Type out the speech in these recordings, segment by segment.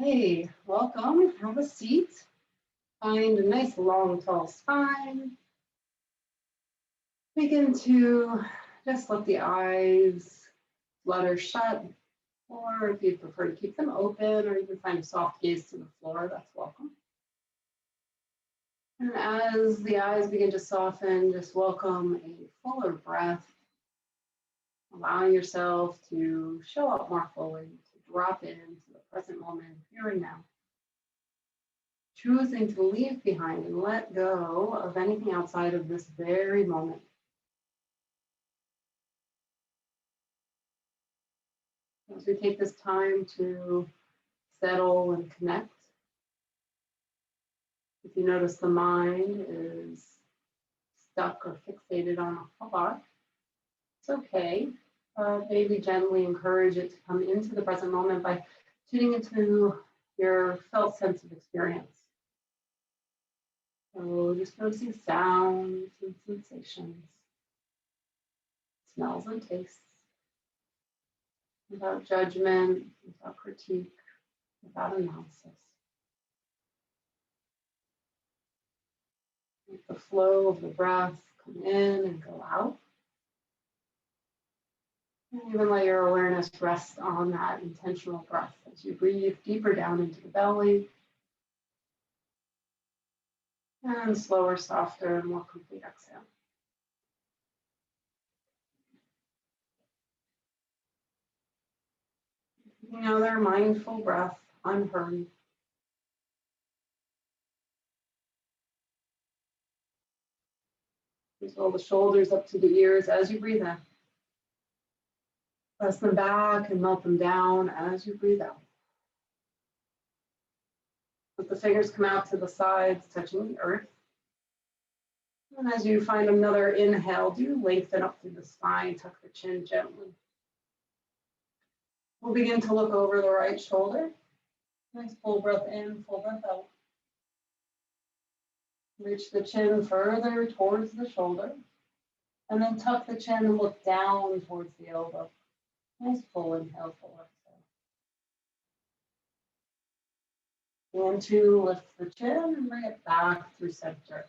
Hey, welcome. Have a seat. Find a nice long, tall spine. Begin to just let the eyes flutter shut, or if you prefer to keep them open, or you can find a soft gaze to the floor, that's welcome. And as the eyes begin to soften, just welcome a fuller breath, allowing yourself to show up more fully, to drop into the present moment, here and now. Choosing to leave behind and let go of anything outside of this very moment. As we take this time to settle and connect, if you notice the mind is stuck or fixated on a thought, it's okay. Maybe gently encourage it to come into the present moment by tuning into your felt sense of experience. So just noticing sounds and sensations, smells and tastes, without judgment, without critique, without analysis. Let the flow of the breath come in and go out. And even let your awareness rest on that intentional breath as you breathe deeper down into the belly. And slower, softer, more complete exhale. Another mindful breath, unhurried. Just roll the shoulders up to the ears as you breathe in. Press them back and melt them down as you breathe out. Let the fingers come out to the sides, touching the earth. And as you find another inhale, do lengthen up through the spine, tuck the chin gently. We'll begin to look over the right shoulder. Nice full breath in, full breath out. Reach the chin further towards the shoulder. And then tuck the chin and look down towards the elbow. Nice full inhale, full exhale. And two, lift the chin and bring it back through center.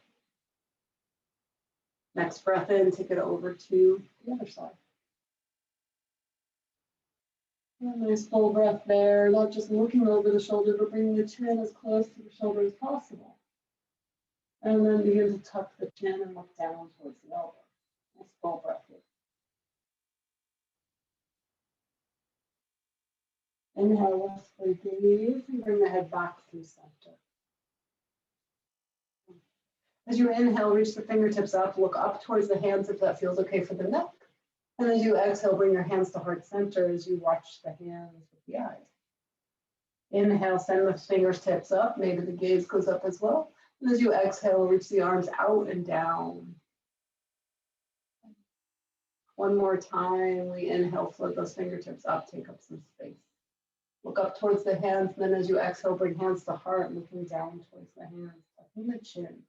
Next breath in, take it over to the other side. And nice full breath there, not just looking over the shoulder, but bringing the chin as close to the shoulder as possible. And then begin to tuck the chin and look down towards the elbow. Nice full breath here. Inhale, lift the gaze and bring the head back through center. As you inhale, reach the fingertips up, look up towards the hands if that feels okay for the neck. And as you exhale, bring your hands to heart center as you watch the hands with the eyes. Inhale, send the fingertips up, maybe the gaze goes up as well. And as you exhale, reach the arms out and down. One more time, we inhale, float those fingertips up, take up some space. Look up towards the hands, and then as you exhale, bring hands to heart, looking down towards the hands, tucking the chin.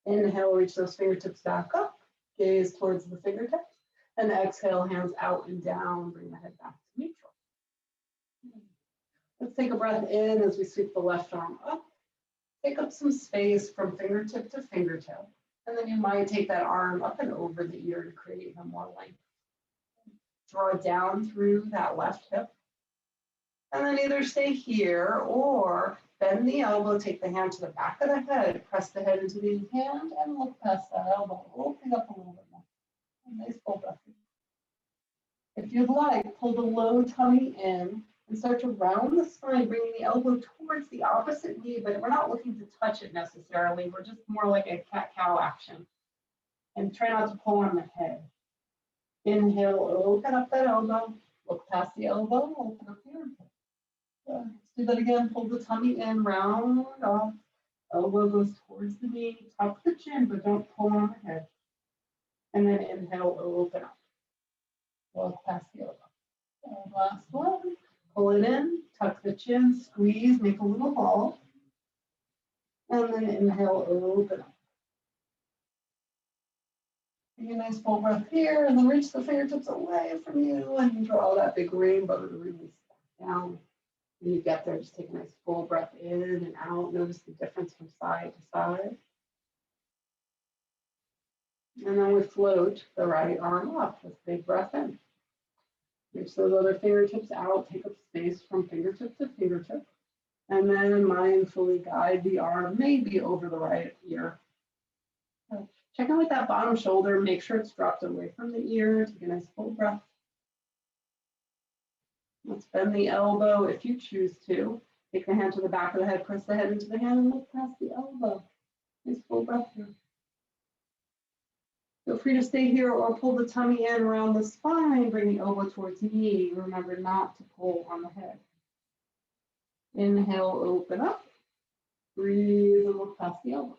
Inhale, reach those fingertips back up, gaze towards the fingertips, and exhale, hands out and down, bring the head back to neutral. Let's take a breath in as we sweep the left arm up. Take up some space from fingertip to fingertip, and then you might take that arm up and over the ear to create even more length. Draw down through that left hip, and then either stay here or bend the elbow, take the hand to the back of the head, press the head into the hand, and look past that elbow, open up a little bit more. Nice full breath. If you'd like, pull the low tummy in and start to round the spine, bringing the elbow towards the opposite knee, but we're not looking to touch it necessarily. We're just more like a cat-cow action. And try not to pull on the head. Inhale, open up that elbow, look past the elbow, open up the armpit. Let's do that again, pull the tummy in, round off, elbow goes towards the knee, tuck the chin, but don't pull on the head. And then inhale, open up. Walk past the elbow. And last one, pull it in, tuck the chin, squeeze, make a little ball. And then inhale, open up. Take a nice full breath here, and then reach the fingertips away from you and draw that big rainbow to release back down. When you get there, just take a nice full breath in and out. Notice the difference from side to side. And then we float the right arm up with a big breath in. Reach those other fingertips out, take up space from fingertip to fingertip. And then mindfully guide the arm maybe over the right ear. Check in with that bottom shoulder, make sure it's dropped away from the ear. Take a nice full breath. Let's bend the elbow if you choose to. Take the hand to the back of the head, press the head into the hand, and look past the elbow. Nice full breath here. Feel free to stay here or pull the tummy in around the spine. Bring the elbow towards the knee. Remember not to pull on the head. Inhale, open up. Breathe and look past the elbow.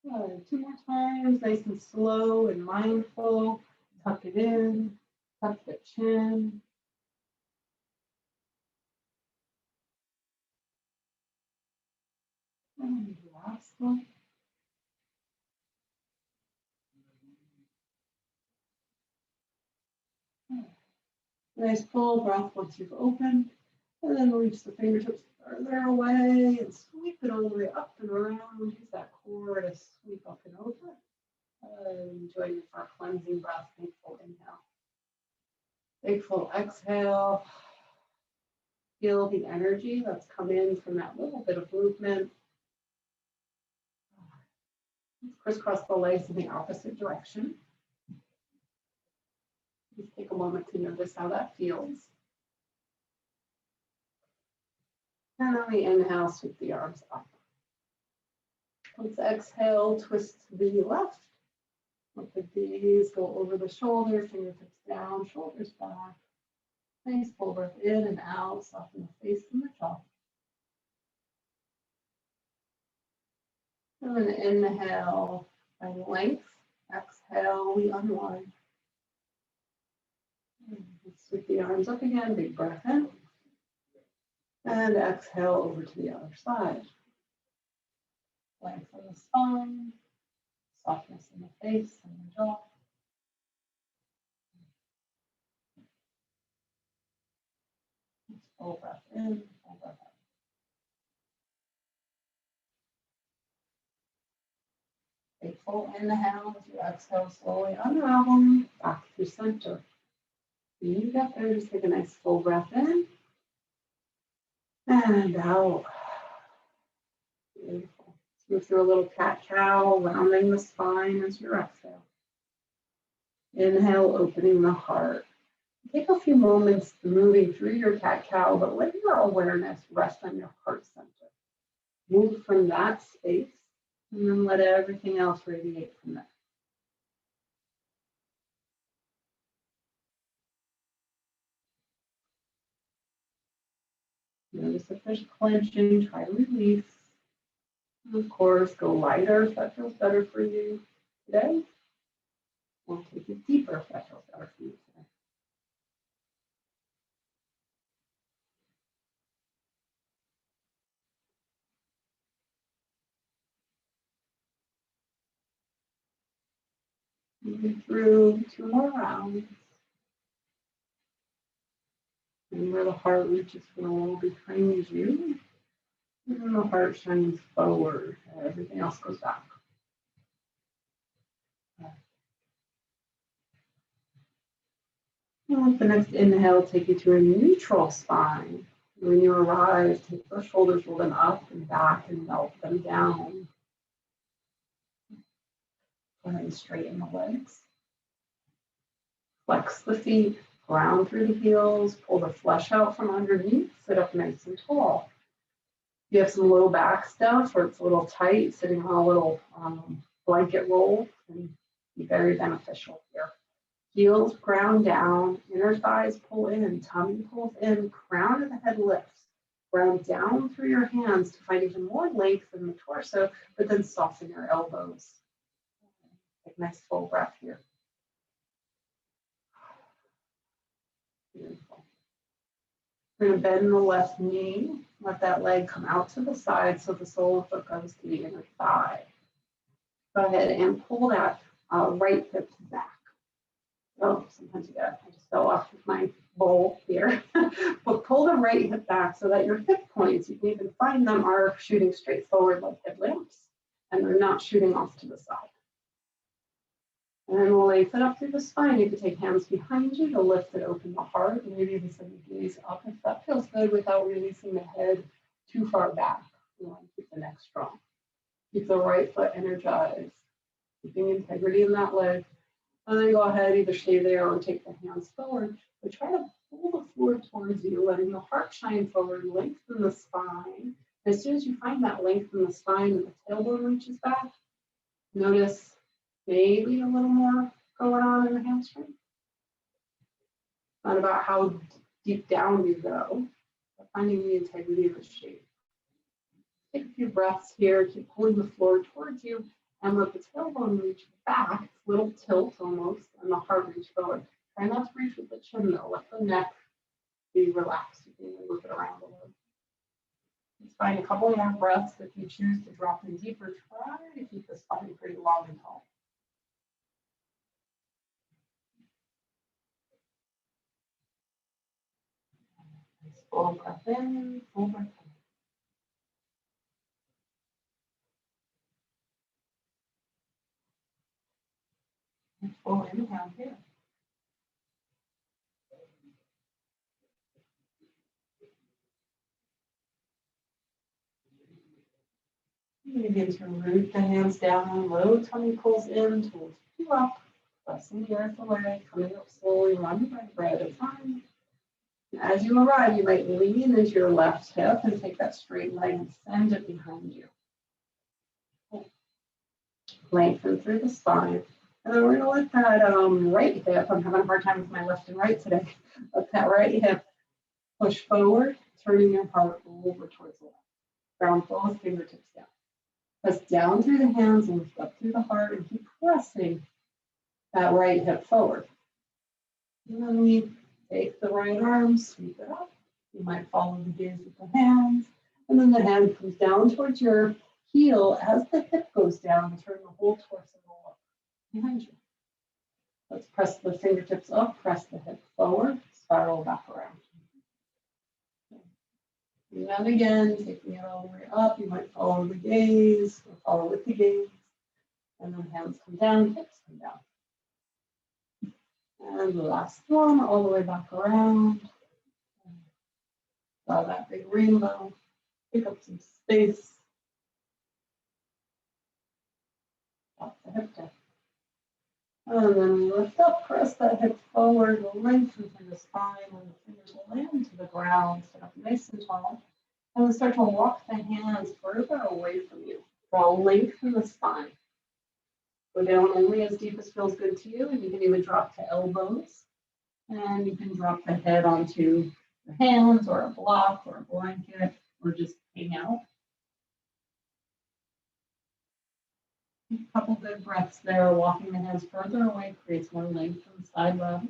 Good. 2 more times, nice and slow and mindful. Tuck it in, tuck the chin. And the last one. Nice full breath once you've opened. And then reach the fingertips further away and sweep it all the way up and around. Use that core to sweep up and over. Join me for a cleansing breath. Big full inhale. Big full exhale. Feel the energy that's come in from that little bit of movement. Crisscross the legs in the opposite direction. Just take a moment to notice how that feels. And on the inhale, sweep the arms up. Let's exhale, twist to the left. Let the gaze go over the shoulder, fingertips down, shoulders back. Nice full breath in and out, soften the face and the jaw. And then inhale, and length. Exhale, we unwind. Sweep the arms up again, big breath in. And exhale over to the other side. Length of the spine, softness in the face and the jaw. Full breath in, full breath out. Take full inhale as you exhale, slowly unravel back to center. When you get there, just take a nice full breath in and out. Beautiful. Move through a little cat-cow, rounding the spine as you exhale. Inhale, opening the heart. Take a few moments moving through your cat-cow, but let your awareness rest on your heart center. Move from that space, and then let everything else radiate from there. Notice if there's clenching, try to release. And of course, go lighter if that feels better for you today. Or take it deeper if that feels better for you today. Moving through 2 more rounds. And where the heart reaches for the wall behind you. And then the heart shines forward. Everything else goes back. And let the next inhale take you to a neutral spine. When you arrive, take the shoulders, roll them up and back and melt them down. Go ahead and straighten the legs. Flex the feet, ground through the heels, pull the flesh out from underneath, sit up nice and tall. If you have some low back stuff or it's a little tight, sitting on a little blanket roll can be very beneficial here. Heels ground down, inner thighs pull in, tummy pulls in, crown of the head lifts. Ground down through your hands to find even more length in the torso, but then soften your elbows. Take a nice full breath here. Beautiful. We're going to bend the left knee. Let that leg come out to the side so the sole of the foot goes to the inner thigh. Go ahead and pull that right hip back. Oh, sometimes you get, I just fell off with my bowl here, but pull the right hip back so that your hip points, you can even find them, are shooting straight forward like headlamps, and they're not shooting off to the side. And then we'll lengthen up through the spine. You can take hands behind you to lift and open the heart, and maybe even send the gaze up if that feels good without releasing the head too far back. You want to keep the neck strong. Keep the right foot energized, keeping integrity in that leg. And then go ahead, either stay there or take the hands forward, but try to pull the floor towards you, letting the heart shine forward, lengthen the spine. As soon as you find that length in the spine and the tailbone reaches back, notice maybe a little more going on in the hamstring. Not about how deep down you go, but finding the integrity of the shape. Take a few breaths here, keep pulling the floor towards you, and let the tailbone reach back, a little tilt almost, and the heart reach forward. Try not to reach with the chin though, let the neck be relaxed. You can even move it around a little. Let's find a couple more breaths. If you choose to drop in deeper, try to keep the spine pretty long and tall. Full breath in, full breath out. And full inhale here. You begin to root the hands down, low tummy pulls in to lift you up, pressing the earth away, coming up slowly, one breath at a time. As you arrive, you might lean into your left hip and take that straight leg and send it behind you. Lengthen through the spine. And then we're going to let that right hip, I'm having a hard time with my left and right today, let that right hip push forward, turning your heart over towards the left. Ground both fingertips down. Press down through the hands and lift up through the heart and keep pressing that right hip forward. And then we take the right arm, sweep it up. You might follow the gaze with the hands. And then the hand comes down towards your heel as the hip goes down and turn the whole torso up behind you. Let's press the fingertips up, press the hip forward, spiral back around. And then again, taking it all the way up, you might follow the gaze or follow with the gaze. And then hands come down, hips come down. And the last one, all the way back around. Draw that big rainbow. Pick up some space. Drop the hip down. And then we lift up, press that hip forward, lengthen through the spine, and the fingers will land to the ground, sit up nice and tall. And then start to walk the hands further away from you. Draw length in the spine. Go down only as deep as feels good to you, and you can even drop to elbows. And you can drop the head onto your hands or a block or a blanket or just hang out. A couple good breaths there. Walking the hands further away creates more length from the side body.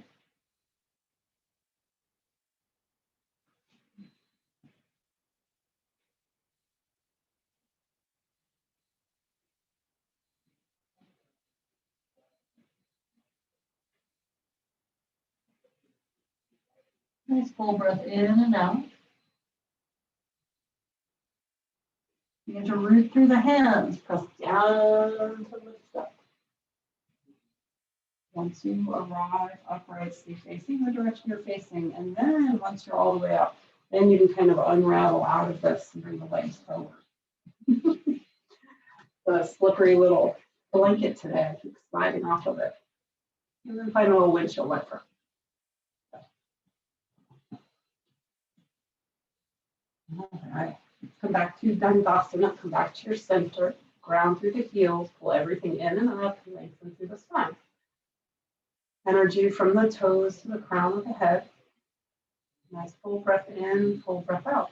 Nice full breath in and out. Begin to root through the hands. Press down to lift up. Once you arrive upright, stay facing the direction you're facing. And then once you're all the way up, then you can kind of unravel out of this and bring the legs forward. The slippery little blanket today. I keep sliding off of it. And then find a little windshield wiper. All right. Come back to Dandasana. Come back to your center. Ground through the heels. Pull everything in and up. And lengthen through the spine. Energy from the toes to the crown of the head. Nice full breath in, full breath out.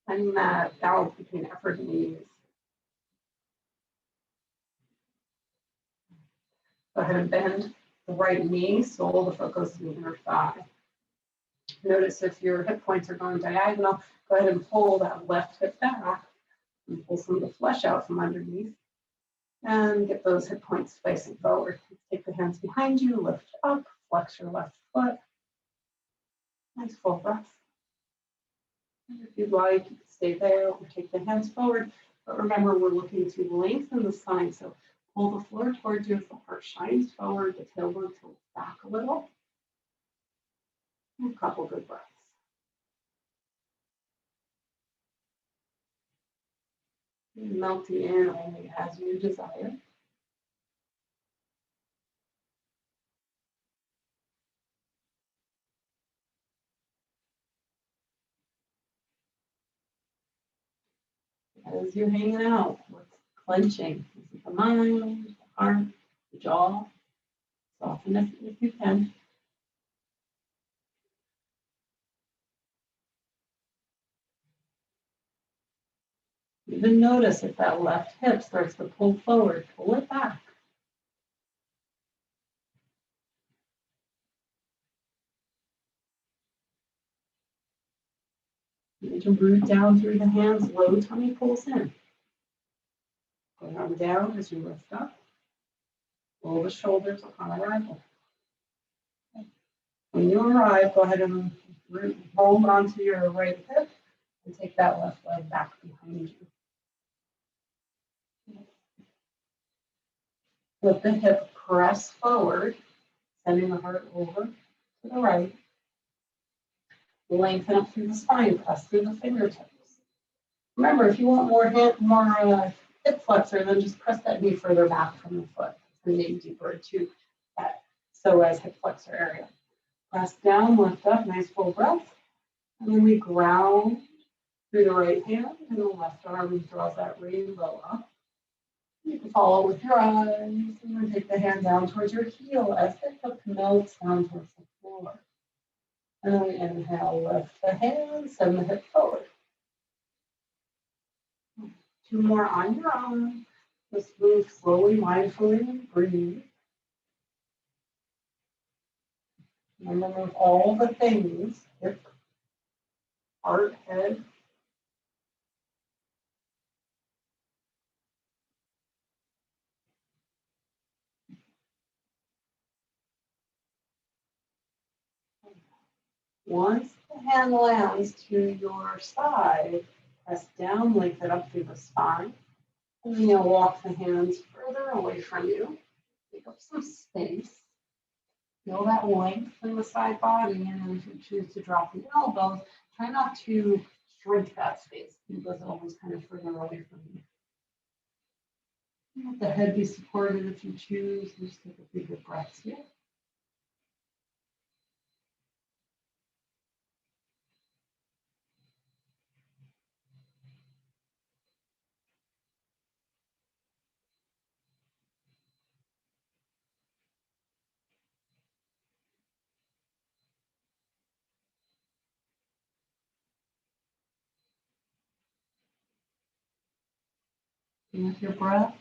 Finding that balance between effort and ease. Go ahead and bend the right knee, sole the foot goes to the inner thigh. Notice if your hip points are going diagonal, go ahead and pull that left hip back and pull some of the flesh out from underneath and get those hip points facing forward. Take the hands behind you, lift up, flex your left foot. Nice full breath. And if you'd like, you can stay there or take the hands forward. But remember, we're looking to lengthen the spine. So pull the floor towards you as the heart shines forward, the tailbone tilts back a little. And a couple good breaths. Melting in only as you desire. As you're hanging out, what's clenching? Is it the mind, the heart, the jaw? Soften it if you can. Even notice if that left hip starts to pull forward, pull it back. You can root down through the hands, low tummy pulls in. Go arm down as you lift up. Roll the shoulders upon arrival. When you arrive, go ahead and roll onto your right hip and take that left leg back behind you. Let the hip press forward, sending the heart over to the right. Lengthen up through the spine, press through the fingertips. Remember, if you want more hip flexor, then just press that knee further back from the foot, the knee deeper to that psoas hip flexor area. Press down, lift up, nice full breath. And then we ground through the right hand, and the left arm draws that rainbow up. You can follow with your eyes, and then take the hand down towards your heel as the hip melts down towards the floor. And then we inhale, lift the hands, send the hip forward. 2 more on your own. Just move slowly, mindfully, and breathe. And remove all the things, hip, heart, head. Once the hand lands to your side, press down, lengthen up through the spine. And then you'll walk the hands further away from you. Take up some space. Feel that length in the side body. And then if you choose to drop the elbows, try not to shrink that space. Keep those elbows kind of further away from you. Let the head be supported if you choose. Just take a few good breaths here. And with your breath,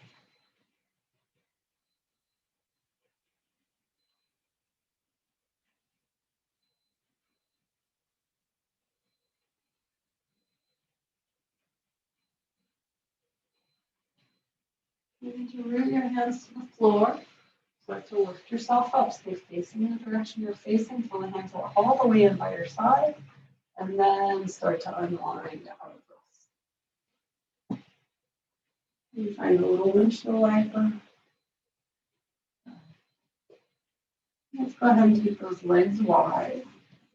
you need to root your hands to the floor. Start to lift yourself up. Stay facing in the direction you're facing until the hands are all the way in by your side. And then start to unwind out of this. You find a little windshield wiper. Let's go ahead and keep those legs wide.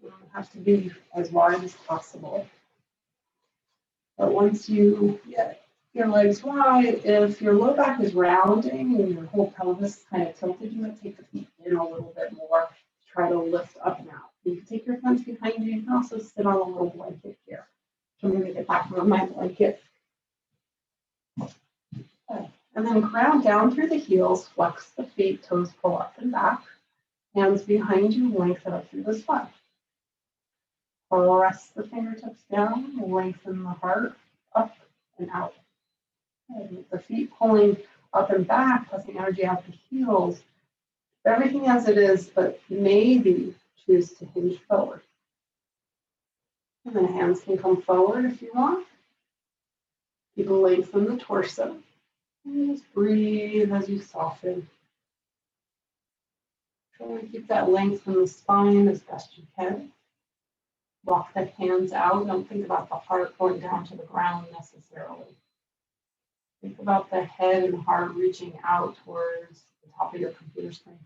You don't have to be as wide as possible. But once you get your legs wide, if your low back is rounding and your whole pelvis kind of tilted, you might take the feet in a little bit more. Try to lift up and out. You can take your hands behind you. You can also sit on a little blanket here. So I'm going to get back on my blanket. Okay. And then ground down through the heels, flex the feet, toes pull up and back. Hands behind you, lengthen up through the spine. Press the fingertips down, lengthen the heart up and out. And the feet pulling up and back, pressing energy out the heels. Everything as it is, but maybe choose to hinge forward. And then hands can come forward if you want. You can lengthen the torso. And just breathe as you soften. Try to keep that length in the spine as best you can. Walk the hands out. Don't think about the heart going down to the ground necessarily. Think about the head and heart reaching out towards the top of your computer screen.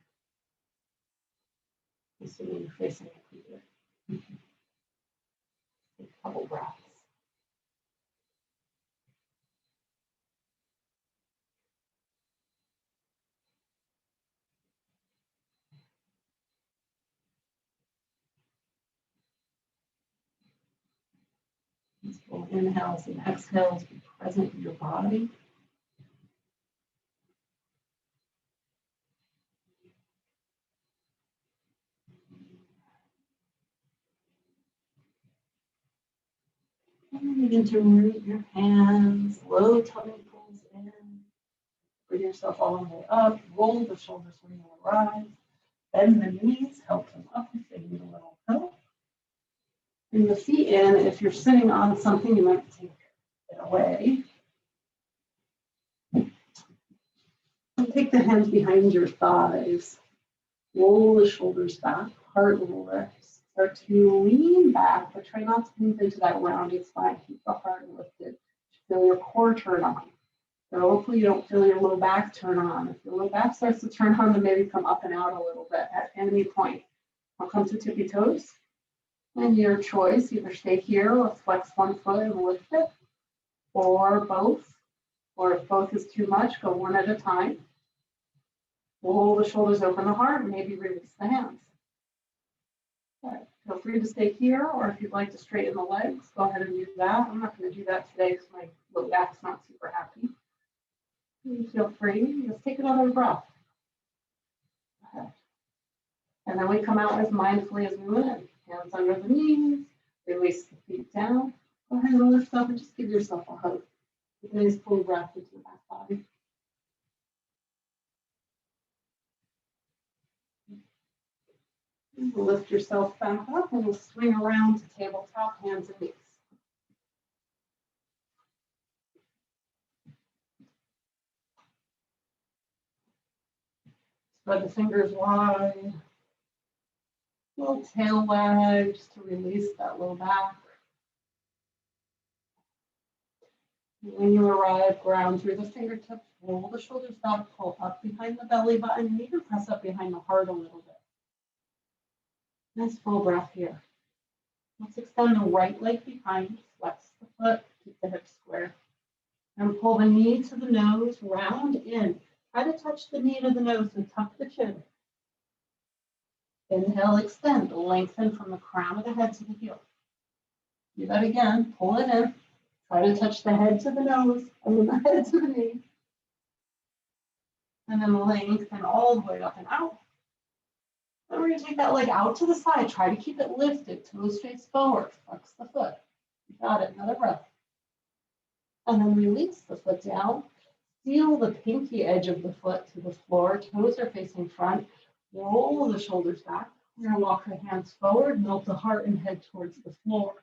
Assuming you're facing the computer. Take a couple breaths. So inhales and exhales, be present in your body. And begin to root your hands, low tummy pulls in. Bring yourself all the way up, roll the shoulders when you rise. Bend the knees, help them up if they need a little help. Bring the feet in. If you're sitting on something, you might take it away. And take the hands behind your thighs. Roll the shoulders back, heart lifts. Start to lean back, but try not to move into that rounded spine. Keep the heart lifted. Feel your core turn on. So hopefully you don't feel your low back turn on. If your low back starts to turn on, then maybe come up and out a little bit at any point. I'll come to tippy toes. And your choice, either stay here or flex one foot and lift it, or both. Or if both is too much, go one at a time. Roll the shoulders, open the heart, and maybe release the hands. Okay. Feel free to stay here, or if you'd like to straighten the legs, go ahead and do that. I'm not going to do that today because my low back's not super happy. You feel free. Just take another breath. Okay. And then we come out as mindfully as we went in. Hands under the knees, release the feet down. Go ahead and lift up and just give yourself a hug. Take a nice full breath into the back body. Lift yourself back up and we'll swing around to tabletop, hands and knees. Spread the fingers wide. Little tail wag just to release that low back. When you arrive, ground through the fingertips, roll the shoulders back, pull up behind the belly button, and even press up behind the heart a little bit. Nice full breath here. Let's extend the right leg behind, flex the foot, keep the hips square. And pull the knee to the nose, round in. Try to touch the knee to the nose and tuck the chin. Inhale, extend, lengthen from the crown of the head to the heel. Do that again, pull it in. Try to touch the head to the nose, and then the head to the knee. And then lengthen all the way up and out. Then we're going to take that leg out to the side. Try to keep it lifted, toes face forward, flex the foot. You got it, another breath. And then release the foot down. Seal the pinky edge of the foot to the floor. Toes are facing front. Roll the shoulders back. We're going to walk the hands forward, melt the heart and head towards the floor.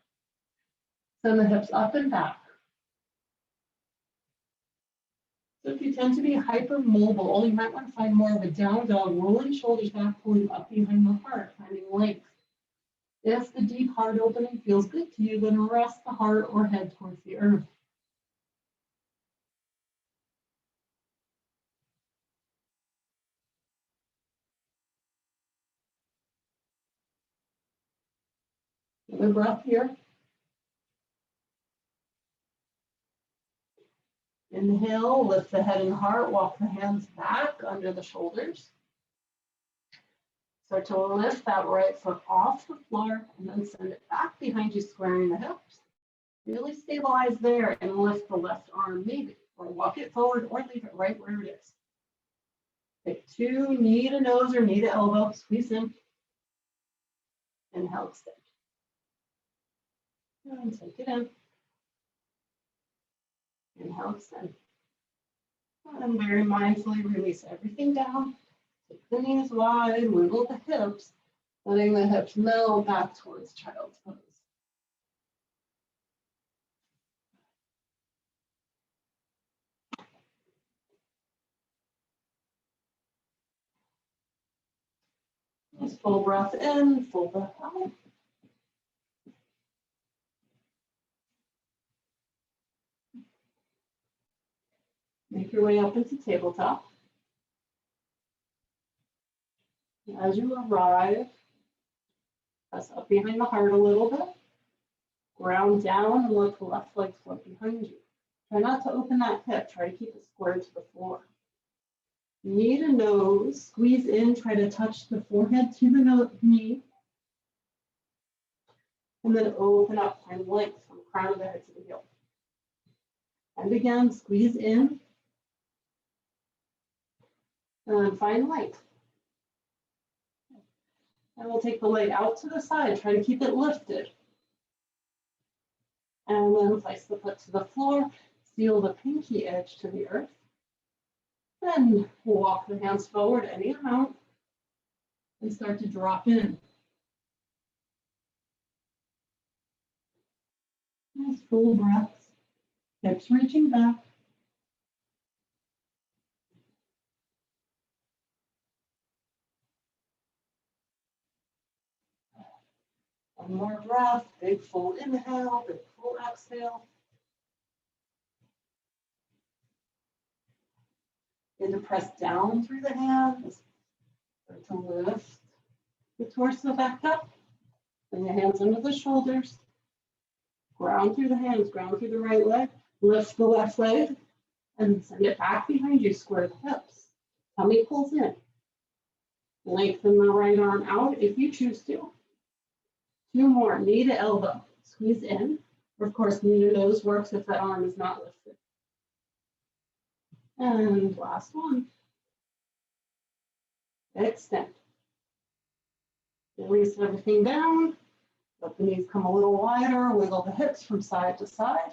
Send the hips up and back. So if you tend to be hypermobile, you might want to find more of a down dog, rolling shoulders back, pulling up behind the heart, finding length. If the deep heart opening feels good to you, then rest the heart or head towards the earth. Another breath here. Inhale, lift the head and heart, walk the hands back under the shoulders. Start to lift that right foot off the floor and then send it back behind you, squaring the hips. Really stabilize there and lift the left arm maybe, or walk it forward or leave it right where it is. Take two, knee to nose or knee to elbow, squeeze in. Inhale, extend. And take it in. Inhale, extend. And very mindfully release everything down. Take the knees wide, wiggle the hips, letting the hips melt back towards child's pose. Nice full breath in, full breath out. Make your way up into tabletop. As you arrive, press up behind the heart a little bit. Ground down and let the left leg float behind you. Try not to open that hip. Try to keep it square to the floor. Knee to nose. Squeeze in. Try to touch the forehead to the knee. And then open up. Find length from the crown of the head to the heel. And again, squeeze in. And find length. And we'll take the leg out to the side. Try to keep it lifted. And then place the foot to the floor. Seal the pinky edge to the earth. Then walk the hands forward any amount. And start to drop in. Nice full breaths. Hips reaching back. One more breath, big full inhale, big full exhale. And to press down through the hands, start to lift the torso back up. Bring the hands under the shoulders. Ground through the hands, ground through the right leg. Lift the left leg and send it back behind you, square the hips. Tummy pulls in. Lengthen the right arm out if you choose to. 2 more, knee to elbow, squeeze in. Or of course, knee to nose works if that arm is not lifted. And last one. Extend. Release everything down. Let the knees come a little wider. Wiggle the hips from side to side.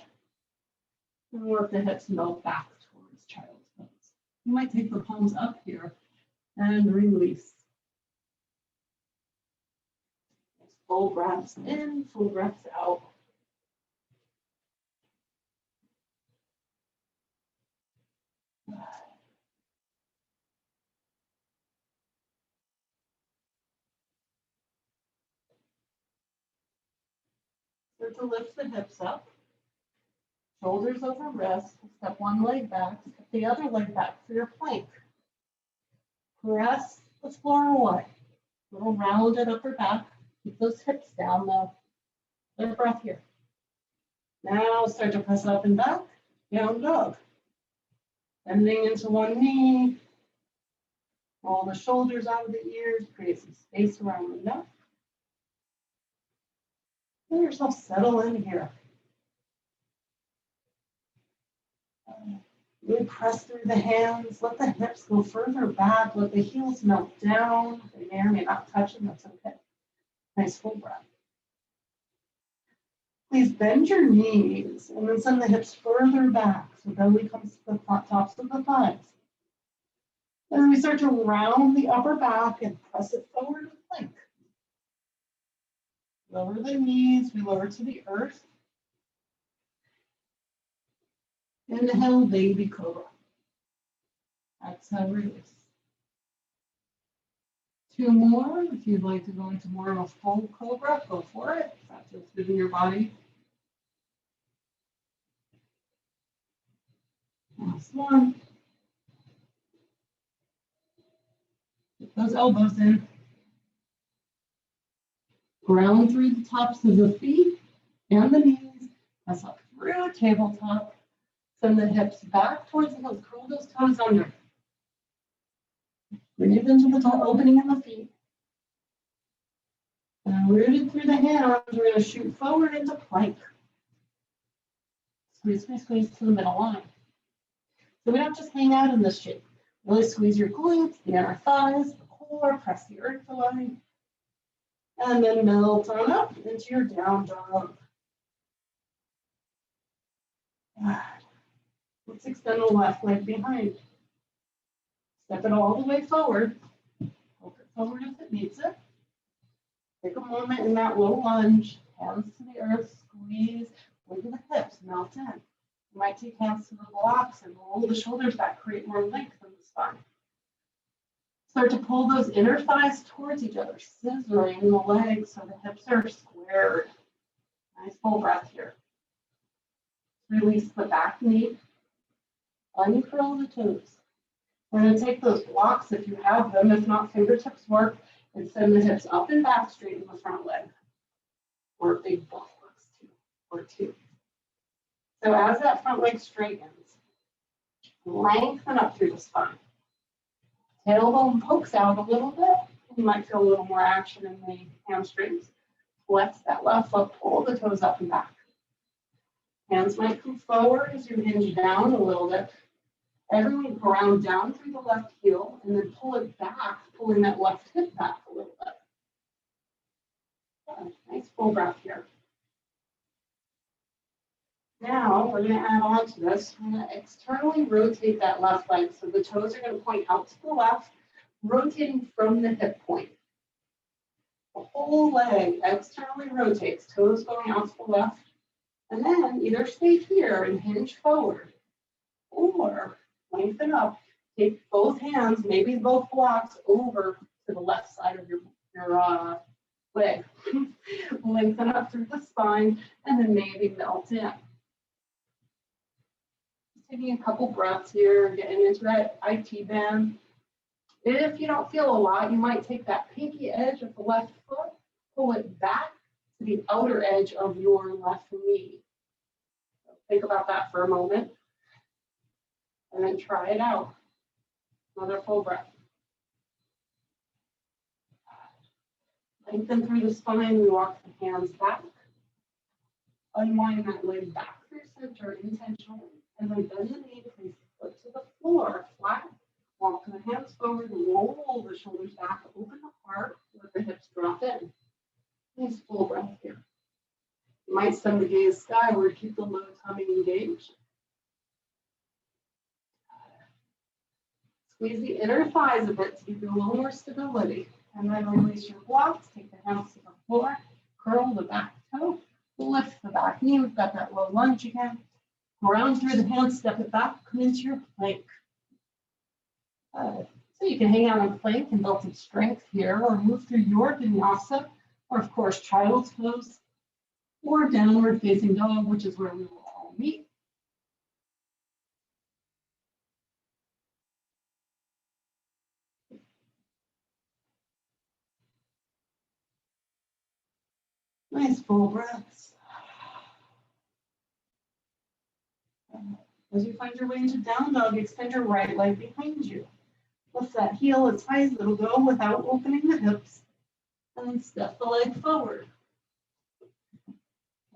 And work the hips melt back towards child's pose. You might take the palms up here and release. Full breaths in, full breaths out. Start to lift the hips up. Shoulders over wrists. Step one leg back. Step the other leg back for your plank. Press the floor away. Little rounded upper back. Keep those hips down though. Another breath here. Now start to press up and back. Down dog. Bending into one knee. Roll the shoulders out of the ears. Create some space around the neck. Let yourself settle in here. Really press through the hands. Let the hips go further back. Let the heels melt down. They may or may not touch them. That's okay. Nice full breath. Please bend your knees and then send the hips further back. So belly comes to the tops of the thighs. And then we start to round the upper back and press it forward with plank. Lower the knees, we lower to the earth. Inhale, baby cobra. Exhale, release. 2 more. If you'd like to go into more of a full cobra, go for it. If that feels good in your body. Last one. Get those elbows in. Ground through the tops of the feet and the knees. Press up through tabletop. Send the hips back towards the heels. Curl those toes under. Breathe into the opening in the feet. And rooted through the hands, we're going to shoot forward into plank. Squeeze, squeeze, squeeze to the middle line. So we don't just hang out in this shape. Really squeeze your glutes, the inner thighs, the core, press the earth away. And then melt on up into your down dog. Let's extend the left leg behind. Step it all the way forward. Poke it forward if it needs it. Take a moment in that low lunge. Hands to the earth, squeeze. Wiggle the hips, melt in. You might take hands to the blocks and roll the shoulders back, create more length in the spine. Start to pull those inner thighs towards each other, scissoring the legs so the hips are squared. Nice full breath here. Release the back knee. Uncurl the toes. We're going to take those blocks if you have them. If not, fingertips work. And send the hips up and back, straighten the front leg. Or big blocks, or two. So as that front leg straightens, lengthen up through the spine. Tailbone pokes out a little bit. You might feel a little more action in the hamstrings. Flex that left foot, pull the toes up and back. Hands might come forward as you hinge down a little bit. Everyone ground down through the left heel and then pull it back, pulling that left hip back a little bit. Nice full breath here. Now we're going to add on to this. We're going to externally rotate that left leg. So the toes are going to point out to the left, rotating from the hip point. The whole leg externally rotates, toes going out to the left. And then either stay here and hinge forward, or lengthen up. Take both hands, maybe both blocks, over to the left side of your leg. Lengthen up through the spine, and then maybe melt in. Taking a couple breaths here, getting into that IT band. If you don't feel a lot, you might take that pinky edge of the left foot, pull it back to the outer edge of your left knee. Think about that for a moment, and then try it out. Another full breath. Lengthen through the spine, we walk the hands back. Unwind that leg back through center intentionally, and then bend the knee, place the foot to the floor, flat. Walk the hands forward, roll the shoulders back, open the heart, let the hips drop in. Nice full breath here. You might send the gaze skyward, keep the low tummy engaged. Squeeze the inner thighs a bit to give you a little more stability. And then release your blocks, take the hands to the floor, curl the back toe, lift the back knee. We've got that low lunge again. Ground through the hands, step it back, come into your plank. So you can hang out on plank and build some strength here, or move through your vinyasa, or of course child's pose, or downward facing dog, which is where we will all meet. Nice full breaths. As you find your way into down dog, extend your right leg behind you. Lift that heel as high as it'll go without opening the hips, and then step the leg forward.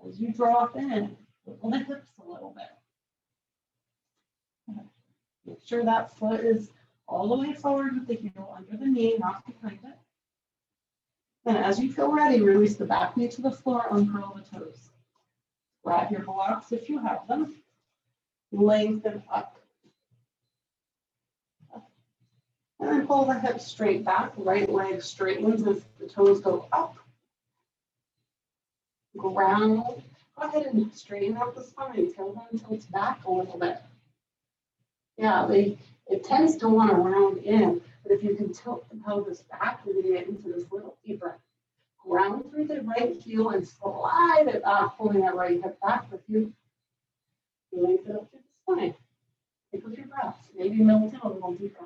As you drop in, wiggle the hips a little bit. Make sure that foot is all the way forward with the heel under the knee, not behind it. And as you feel ready, release the back knee to the floor, uncurl the toes. Grab your blocks if you have them. Lengthen up. And then pull the hips straight back. Right leg straightens as the toes go up. Ground. Go ahead and straighten out the spine. Tailbone tilts back a little bit. Yeah, it tends to want to round in, but if you can tilt the pelvis back, we're going to get into this little deep breath. Ground through the right heel and slide it up, pulling that right hip back with you. Lengthen up through the spine. Take a few breaths. Maybe melt in a little deeper.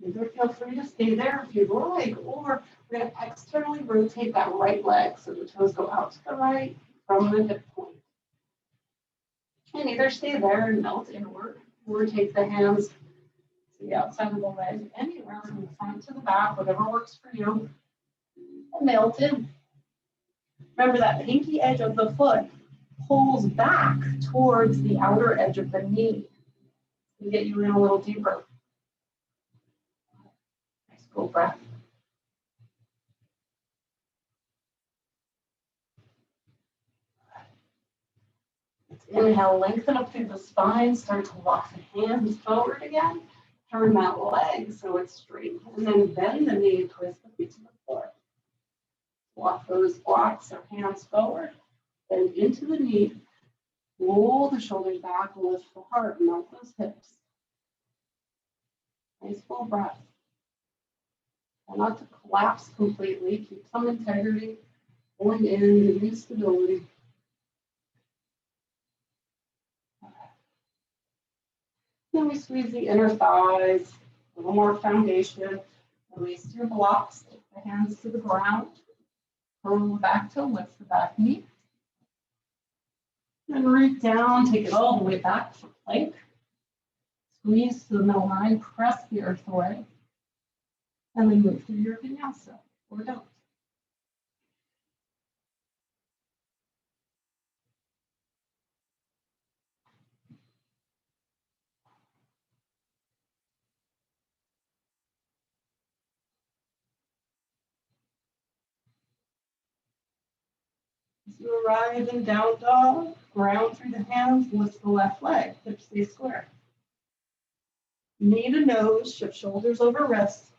Either feel free to stay there if you'd like, or we're going to externally rotate that right leg so the toes go out to the right from the hip point. And either stay there and melt inward, or take the hands to the outside of the leg, anywhere from the front to the back, whatever works for you, and melt in. Remember that pinky edge of the foot pulls back towards the outer edge of the knee to get you in a little deeper. Nice full breath. Inhale, lengthen up through the spine, start to walk the hands forward again. Turn that leg so it's straight, and then bend the knee, twist the feet to the floor. Walk those blocks or hands forward, bend into the knee, roll the shoulders back, lift the heart, melt those hips. Nice full breath. And not to collapse completely, keep some integrity. Pulling in, giving you stability. Then we squeeze the inner thighs, a little more foundation. Release your blocks, take the hands to the ground. Curl back to lift the back knee. Then root down, take it all the way back for plank. Squeeze to the middle line, press the earth away. And then move to your vinyasa, or don't. As you arrive in down dog, ground through the hands, lift the left leg, hips stay square. Knee to nose, shift shoulders over wrists.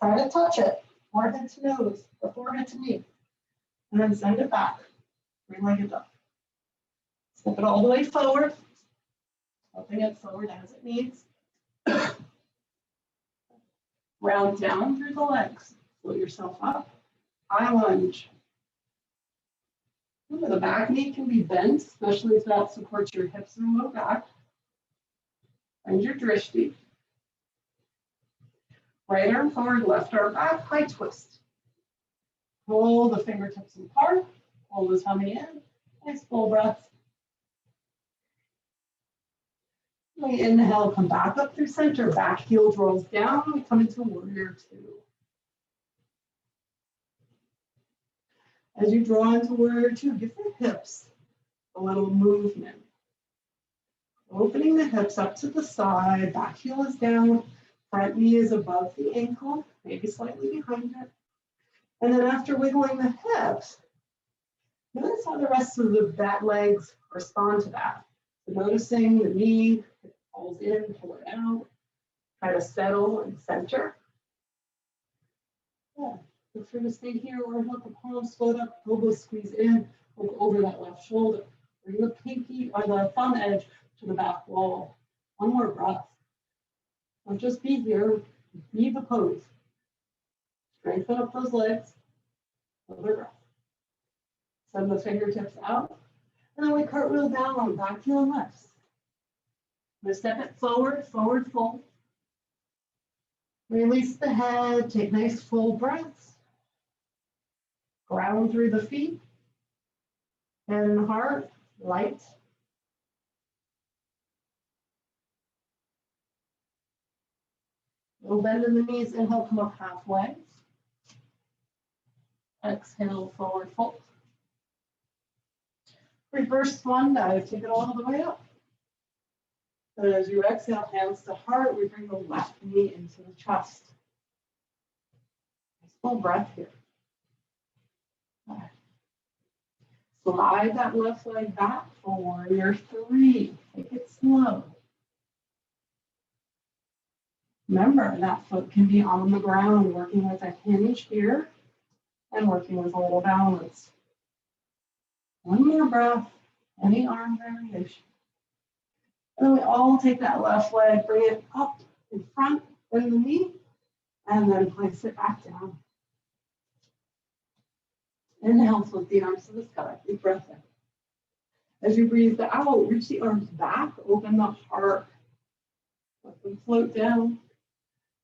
Try to touch it, forehead to nose, or forehead to knee. And then send it back, three-legged dog. Step it all the way forward, helping it forward as it needs. Round down through the legs, float yourself up, high lunge. Remember, the back knee can be bent, especially if that supports your hips and low back. Find your drishti. Right arm forward, left arm back, high twist. Pull the fingertips apart, pull the tummy in, nice full breath. We inhale, come back up through center, back heel rolls down, we come into warrior two. As you draw into warrior two, give the hips a little movement. Opening the hips up to the side, back heel is down, front knee is above the ankle, maybe slightly behind it. And then after wiggling the hips, notice how the rest of the back legs respond to that. So noticing the knee, it falls in, pull it out, try to settle and center. Yeah, feel free to stay here or let the palms float up, elbows squeeze in, look over that left shoulder. Bring the pinky or the thumb edge to the back wall. One more breath. Don't just be here, be the pose. Strengthen up those legs. Another breath. Send the fingertips out. And then we cartwheel down on back heel and lifts. We step it forward, forward fold. Release the head, take nice full breaths. Ground through the feet. Head and heart, light. Little bend in the knees, inhale, come up halfway. Exhale, forward fold. Reverse swan dive, take it all the way up. And as you exhale, hands to heart, we bring the left knee into the chest. Nice full breath here. Slide that left leg back for warrior three. Take it slow. Remember, that foot can be on the ground, working with a hinge here and working with a little balance. One more breath, any arm variation. And then we all take that left leg, bring it up in front, bend the knee, and then place it back down. Inhale, flip the arms to the sky, deep breath in. As you breathe out, reach the arms back, open the heart, let them float down.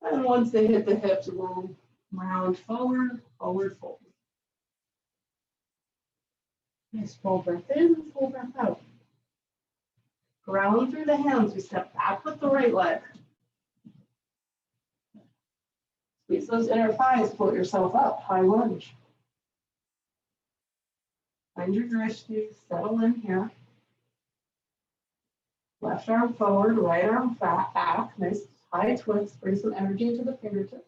And once they hit the hips, roll round forward, forward fold. Nice full breath in, full breath out. Ground through the hands, we step back with the right leg. Squeeze those inner thighs, pull yourself up, high lunge. Find your drishti, settle in here. Left arm forward, right arm back, nice high twist, bring some energy into the fingertips.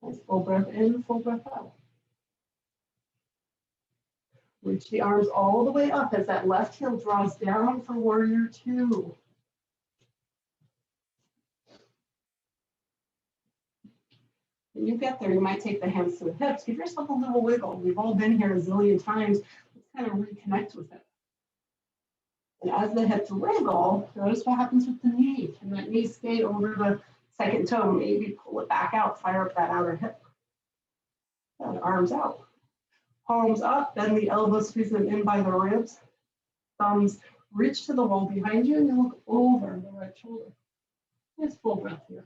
Nice full breath in, full breath out. Reach the arms all the way up as that left heel draws down for warrior two. When you get there, you might take the hands to the hips. Give yourself a little wiggle. We've all been here a zillion times. Let's kind of reconnect with it. And as the hips wiggle, notice what happens with the knee. Can that knee stay over the second toe? Maybe pull it back out, fire up that outer hip. And arms out. Palms up, bend the elbows, squeeze them in by the ribs. Thumbs reach to the wall behind you and you look over the right shoulder. Nice full breath here.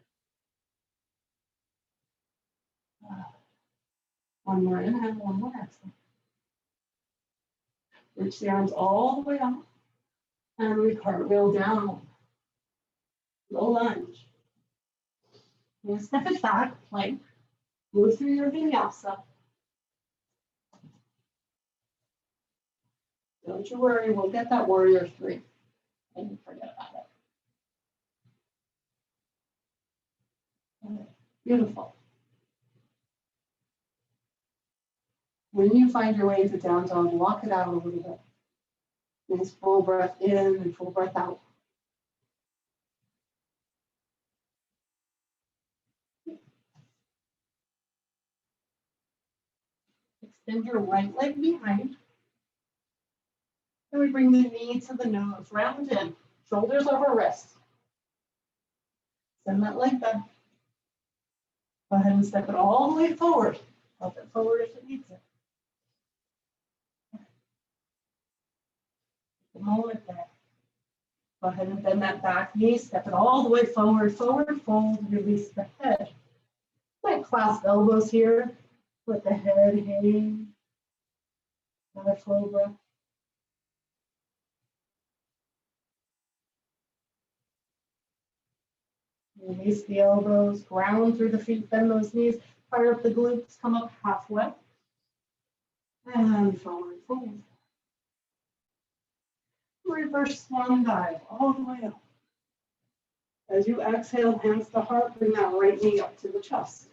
One more inhale, one more exhale. Reach the arms all the way up and we cartwheel down. Low lunge. You step it back, plank. Move through your vinyasa. Don't you worry, we'll get that warrior three. And forget about it. Okay. Beautiful. When you find your way into down dog, lock it out a little bit. Nice full breath in and full breath out. Extend your right leg behind. And we bring the knee to the nose, round in, shoulders over wrists. Send that leg back. Go ahead and step it all the way forward. Help it forward if it needs it. A moment there. Go ahead and bend that back knee, step it all the way forward, forward fold, release the head. Might clasp elbows here, let the head hang. Another full breath. Release the elbows, ground through the feet, bend those knees, fire up the glutes, come up halfway. And forward fold. Reverse swan dive all the way up. As you exhale, hands to heart, bring that right knee up to the chest.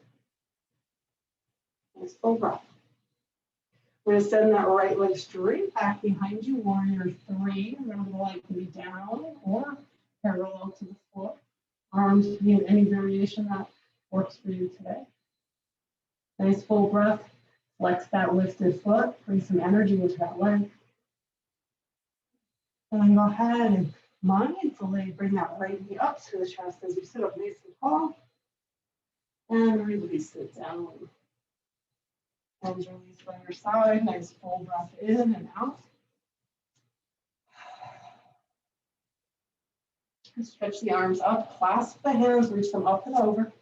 Nice full breath. We're going to send that right leg straight back behind you, warrior three. Remember the leg can be down or parallel to the floor. Arms being any variation that works for you today. Nice full breath. Flex that lifted foot. Bring some energy into that leg. And then go ahead and mindfully bring that right knee up to the chest as you sit up nice and tall. And release it down. Hands release by your side. Nice full breath in and out. Stretch the arms up, clasp the hands, reach them up and over.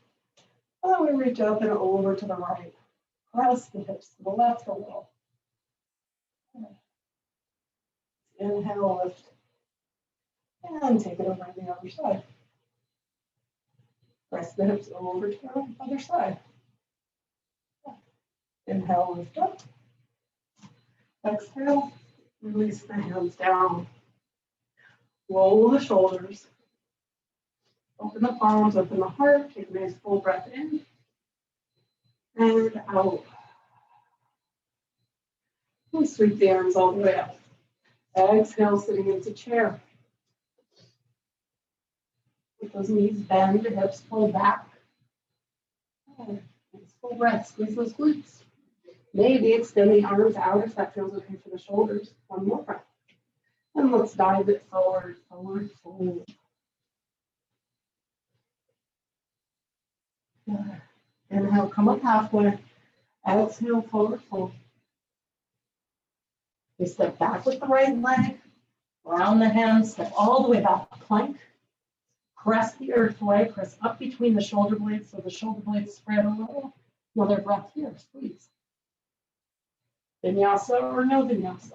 And then we reach up and over to the right. Press the hips to the left a little. Inhale, lift. And take it over to the other side. Press the hips over to the other side. Inhale, lift up. Exhale, release the hands down. Roll the shoulders. Open the palms, open the heart. Take a nice full breath in and out. And sweep the arms all the way up. Exhale, sitting into chair. With those knees bend, the hips pull back. Nice full breath, squeeze those glutes. Maybe extend the arms out if that feels okay for the shoulders. One more breath. And let's dive it forward, forward, fold. Inhale, come up halfway. Exhale, forward fold. We step back with the right leg, round the hands, step all the way back, plank. Press the earth away, press up between the shoulder blades so the shoulder blades spread a little. Another breath here, squeeze. Vinyasa or no vinyasa.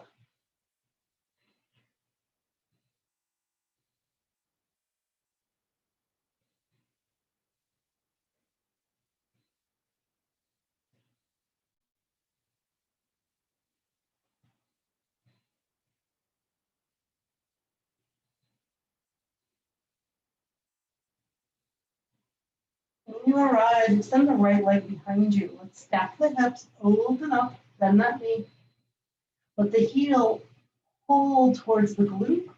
When you arrive, extend the right leg behind you. Let's stack the hips, open up, bend that knee. Let the heel pull towards the glute.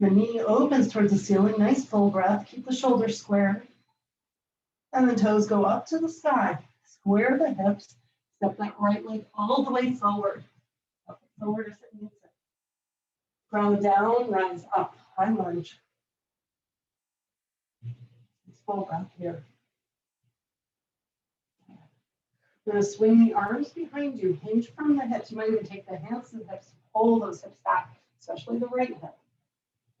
The knee opens towards the ceiling. Nice full breath. Keep the shoulders square. And the toes go up to the sky. Square the hips. Step that right leg all the way forward. Up forward if it needs it. Ground down, rise up. High lunge. Full breath here. You're going to swing the arms behind you, hinge from the hips. You might even take the hands to the hips, pull those hips back, especially the right hip.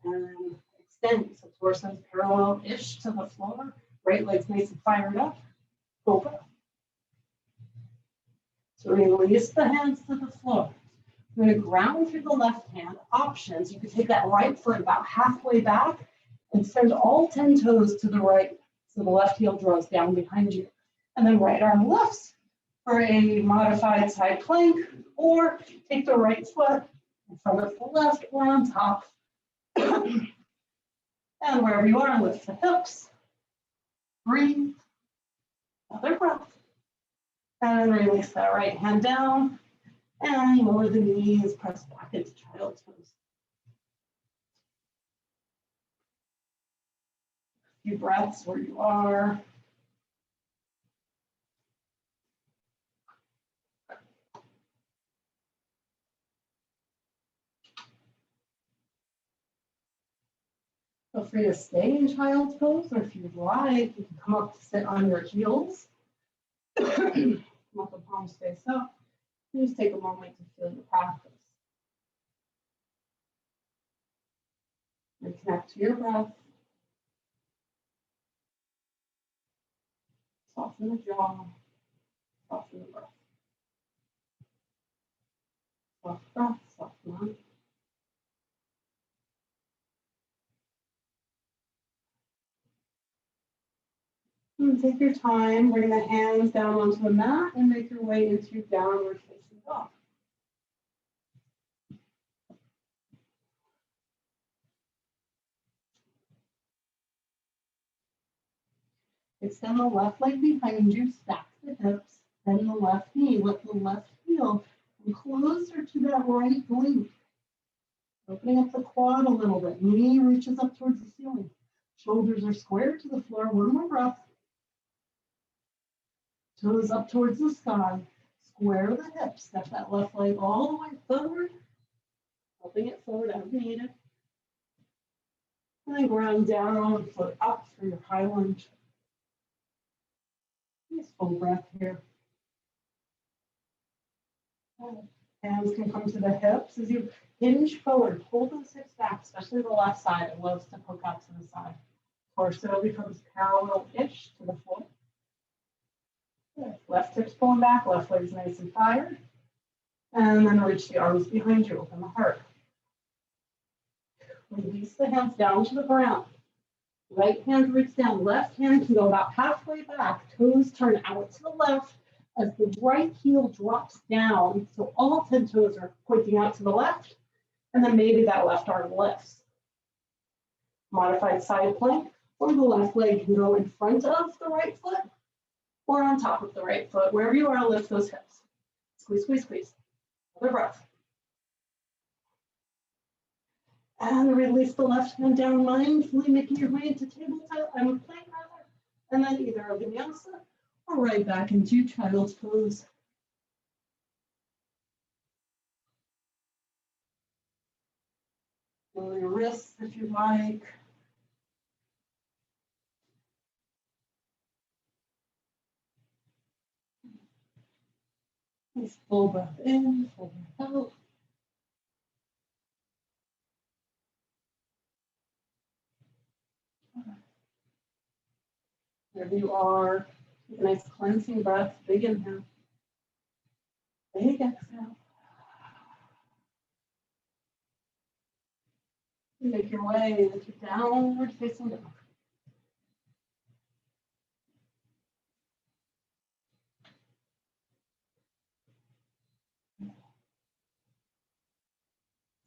And extend. So torso is parallel-ish to the floor. Right leg's nice and fired up. Cobra. So release the hands to the floor. You're going to ground through the left hand. Options. You can take that right foot about halfway back and send all 10 toes to the right. So the left heel draws down behind you. And then right arm lifts for a modified side plank, or take the right foot in front of the left or on top. And wherever you are, lift the hips. Breathe. Another breath. And release that right hand down. And lower the knees, press back into child's pose. A few breaths where you are. Feel free to stay in child's pose, or if you'd like, you can come up to sit on your heels. Come up the palms face up. And just take a moment to feel your practice. And connect to your breath. Soften the jaw. Soften the breath. Soft breath, soft mind. And take your time, bring the hands down onto the mat and make your way into downward facing dog. Extend the left leg behind you, stack the hips, bend the left knee, lift the left heel, and closer to that right glute. Opening up the quad a little bit, knee reaches up towards the ceiling. Shoulders are square to the floor, one more breath. Toes up towards the sky, square the hips, step that left leg all the way forward, helping it forward as needed. And then ground down on the foot up for your high lunge. Nice full breath here. Hands can come to the hips as you hinge forward, pull those hips back, especially the left side. It loves to poke out to the side. Torso becomes parallel-ish to the floor. Left hip's pulling back, left leg's nice and fired. And then reach the arms behind you, open the heart. Release the hands down to the ground. Right hand roots down, left hand can go about halfway back, toes turn out to the left as the right heel drops down. So all 10 toes are pointing out to the left, and then maybe that left arm lifts. Modified side plank, or the left leg can go in front of the right foot, or on top of the right foot. Wherever you are, lift those hips. Squeeze, squeeze, squeeze. Another breath. And release the left hand down mindfully, making your way into tabletop and plank rather. And then either a vinyasa or right back into child's pose. Roll your wrists if you like. Nice full breath in, full breath out. Wherever you are, take a nice cleansing breath, big inhale, big exhale. And make your way into downward facing dog.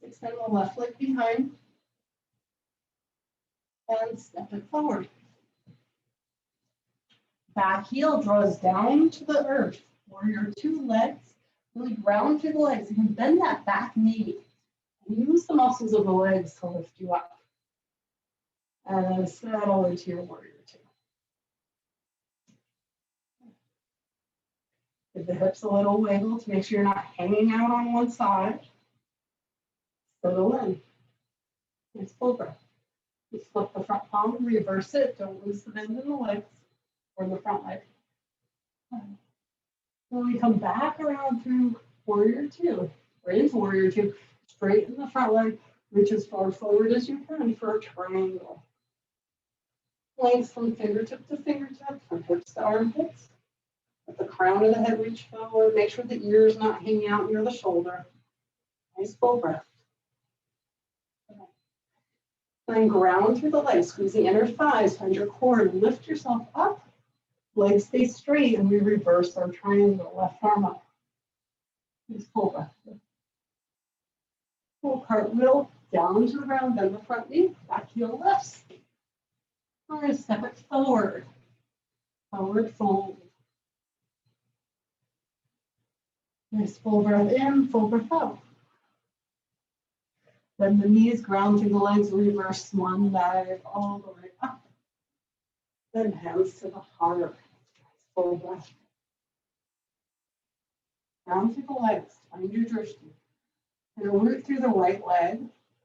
Extend the left leg behind and step it forward. Back heel draws down to the earth. Warrior two legs, really ground through the legs. You can bend that back knee and use the muscles of the legs to lift you up. And then settle into your warrior two. Give the hips a little wiggle to make sure you're not hanging out on one side. Settle in. Nice full breath. Just flip the front palm, reverse it. Don't lose the bend in the legs or the front leg. When we come back around through warrior two, right into warrior two, straighten the front leg, reach as far forward as you can for a triangle. Length from fingertip to fingertip, from hips to armpits. Let the crown of the head reach forward. Make sure the ear is not hanging out near the shoulder. Nice full breath. Then ground through the legs, squeeze the inner thighs, find your core, lift yourself up. Legs stay straight, and we reverse our triangle, left arm up. Nice full breath. Full cartwheel down to the ground, bend the front knee, back heel lifts. We're going to step it forward. Forward fold. Nice full breath in, full breath out. Bend the knees, ground through the legs, reverse swan dive all the way up. Then hands to the heart. Full breath. Down through the legs, find your drishti. And root through the right leg,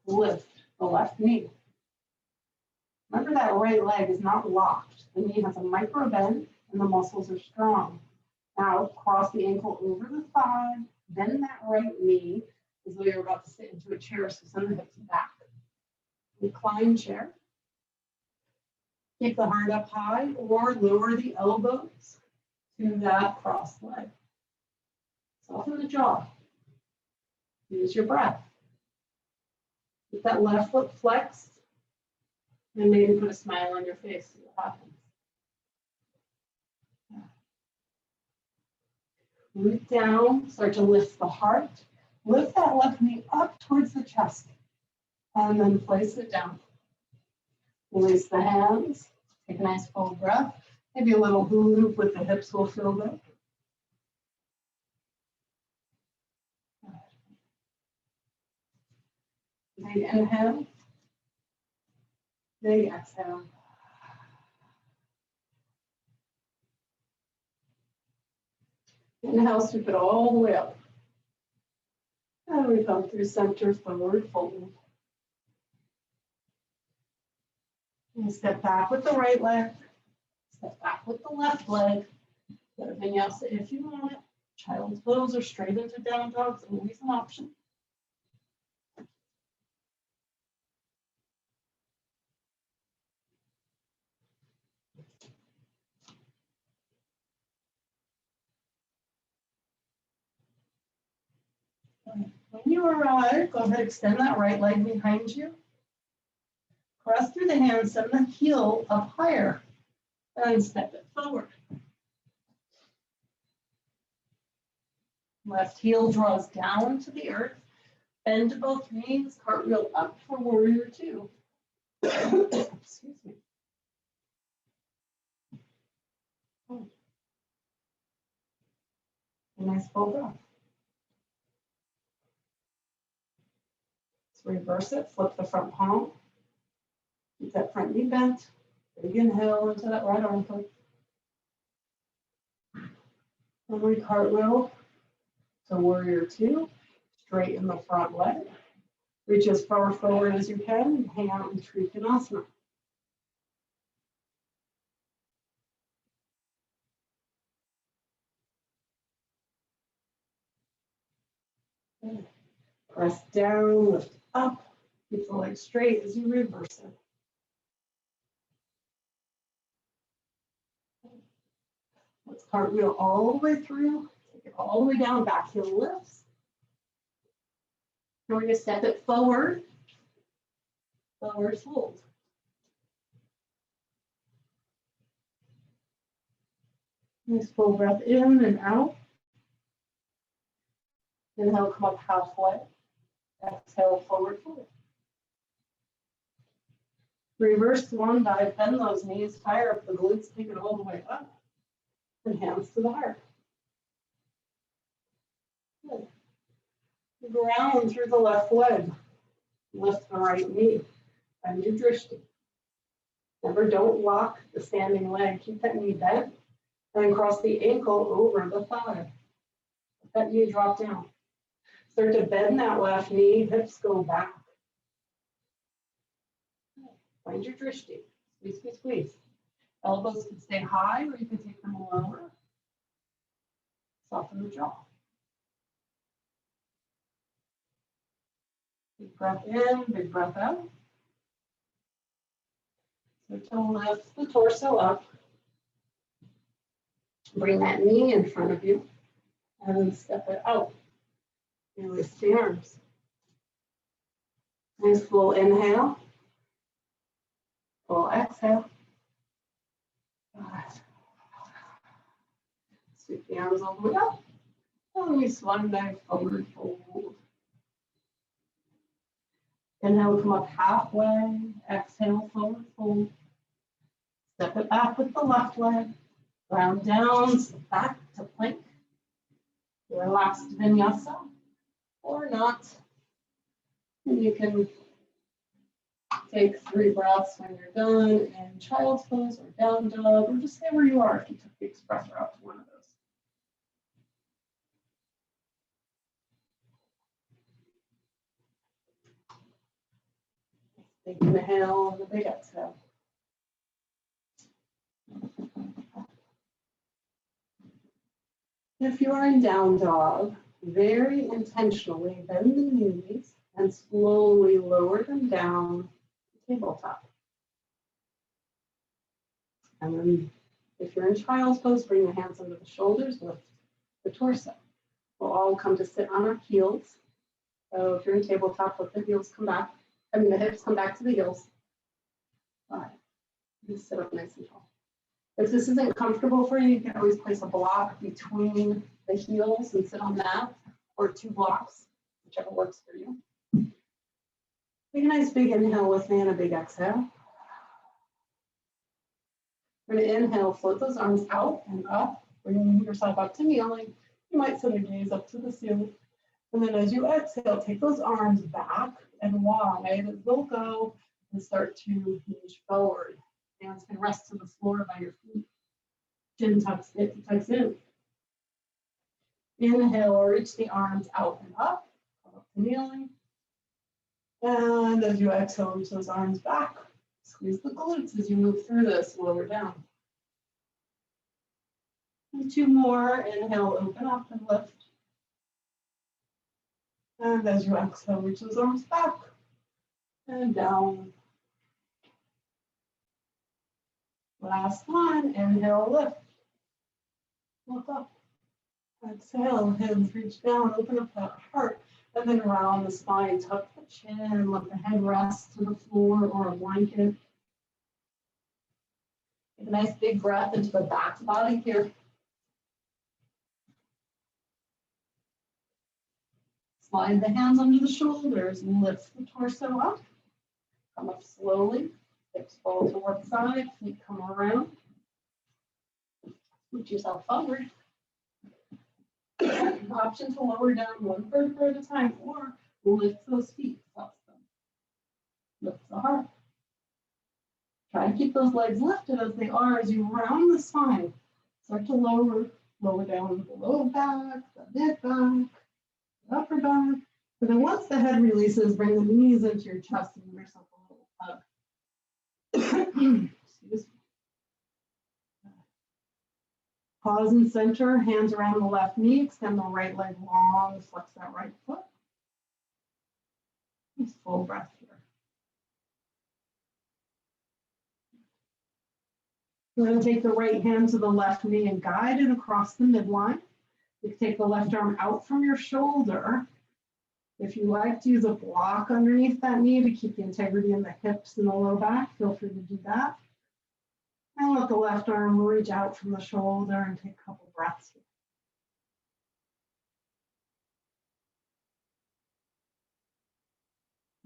lift the left knee. Remember that right leg is not locked. The knee has a micro bend and the muscles are strong. Now cross the ankle over the thigh, bend that right knee as though you're about to sit into a chair, so send the hips back. Recline chair. Keep the heart up high or lower the elbows to that cross leg. Soften the jaw. Use your breath. Keep that left foot flexed and maybe put a smile on your face. See what happens. Root down, start to lift the heart. Lift that left knee up towards the chest and then place it down. Release the hands. Take a nice full breath. Maybe a little hula hoop with the hips will feel good. Big inhale. Big exhale. Inhale, sweep it all the way up. And we come through center, forward fold. And step back with the right leg. Step back with the left leg. Get a vinyasa if you want it. Child's pose or straight into down dog is always an option. When you arrive, go ahead, extend that right leg behind you. Press through the hands, send the heel up higher, and step it forward. Left heel draws down to the earth. Bend both knees, cartwheel up for warrior two. Excuse me. A nice full breath. Let's reverse it, flip the front palm. Keep that front knee bent. Big inhale into that right armpit. And we cartwheel to warrior two. Straighten the front leg. Reach as far forward as you can and hang out in Trikonasana. Press down, lift up. Keep the leg straight as you reverse it. Let's cartwheel all the way through. Take it all the way down, back heel lifts. And we're going to step it forward. Forward fold. Nice full breath in and out. Inhale, come up halfway. Exhale, forward fold. Reverse swan dive, bend those knees, fire up the glutes, take it all the way up. And hands to the heart. Good. Ground through the left leg. Lift the right knee. Bend your drishti. Remember, don't lock the standing leg. Keep that knee bent. And cross the ankle over the thigh. Let that knee drop down. Start to bend that left knee. Hips go back. Find your drishti. Squeeze, squeeze, squeeze. Elbows can stay high or you can take them lower. Soften the jaw. Big breath in, big breath out. So to lift the torso up. Bring that knee in front of you and then step it out. Release the arms. Nice full inhale. Full exhale. Sweep the arms all the way up. And we swan dive forward fold. Inhale, come up halfway. Exhale, forward fold. Step it back with the left leg. Ground down, step back to plank. Your last vinyasa, or not. And you can take 3 breaths when you're done in child's pose or down dog, or just stay where you are if you took the expressor out to one of those. Big inhale and a big exhale. If you are in down dog, very intentionally bend the knees and slowly lower them down to tabletop. And then if you're in child's pose, bring the hands under the shoulders, lift the torso. We'll all come to sit on our heels. So if you're in tabletop, let the heels come back. The hips come back to the heels. All right. Just sit up nice and tall. If this isn't comfortable for you, you can always place a block between the heels and sit on that, or 2 blocks, whichever works for you. Take a nice big inhale with me and a big exhale. We're going to inhale, float those arms out and up, bring yourself up to kneeling. You might send your gaze up to the ceiling. And then as you exhale, take those arms back and wide as they'll go and start to hinge forward. Hands can rest to the floor by your feet. Chin tucks in. Inhale, reach the arms out and up, come up to kneeling. And as you exhale, reach those arms back. Squeeze the glutes as you move through this, lower down. And 2 more. Inhale, open up and lift. And as you exhale, reach those arms back and down. Last one. Inhale, lift. Look up. Exhale, hands reach down, open up that heart, and then round the spine, tuck the chin, let the head rest to the floor or a blanket. Take a nice big breath into the back body here. Slide the hands under the shoulders and lift the torso up. Come up slowly, hips fall to one side, feet come around. Scoot yourself forward. Option to lower down 1 vertebra at a time, or lift those feet, flex them. Lift the heart. Try to keep those legs lifted as they are as you round the spine. Start to lower down the low back, the mid back, the upper back. And then once the head releases, bring the knees into your chest and give yourself a little hug. Excuse me. Pause and center, hands around the left knee, extend the right leg long, flex that right foot. Just full breath here. We're going to take the right hand to the left knee and guide it across the midline. You can take the left arm out from your shoulder. If you like to use a block underneath that knee to keep the integrity in the hips and the low back, feel free to do that. And let the left arm reach out from the shoulder and take a couple breaths here.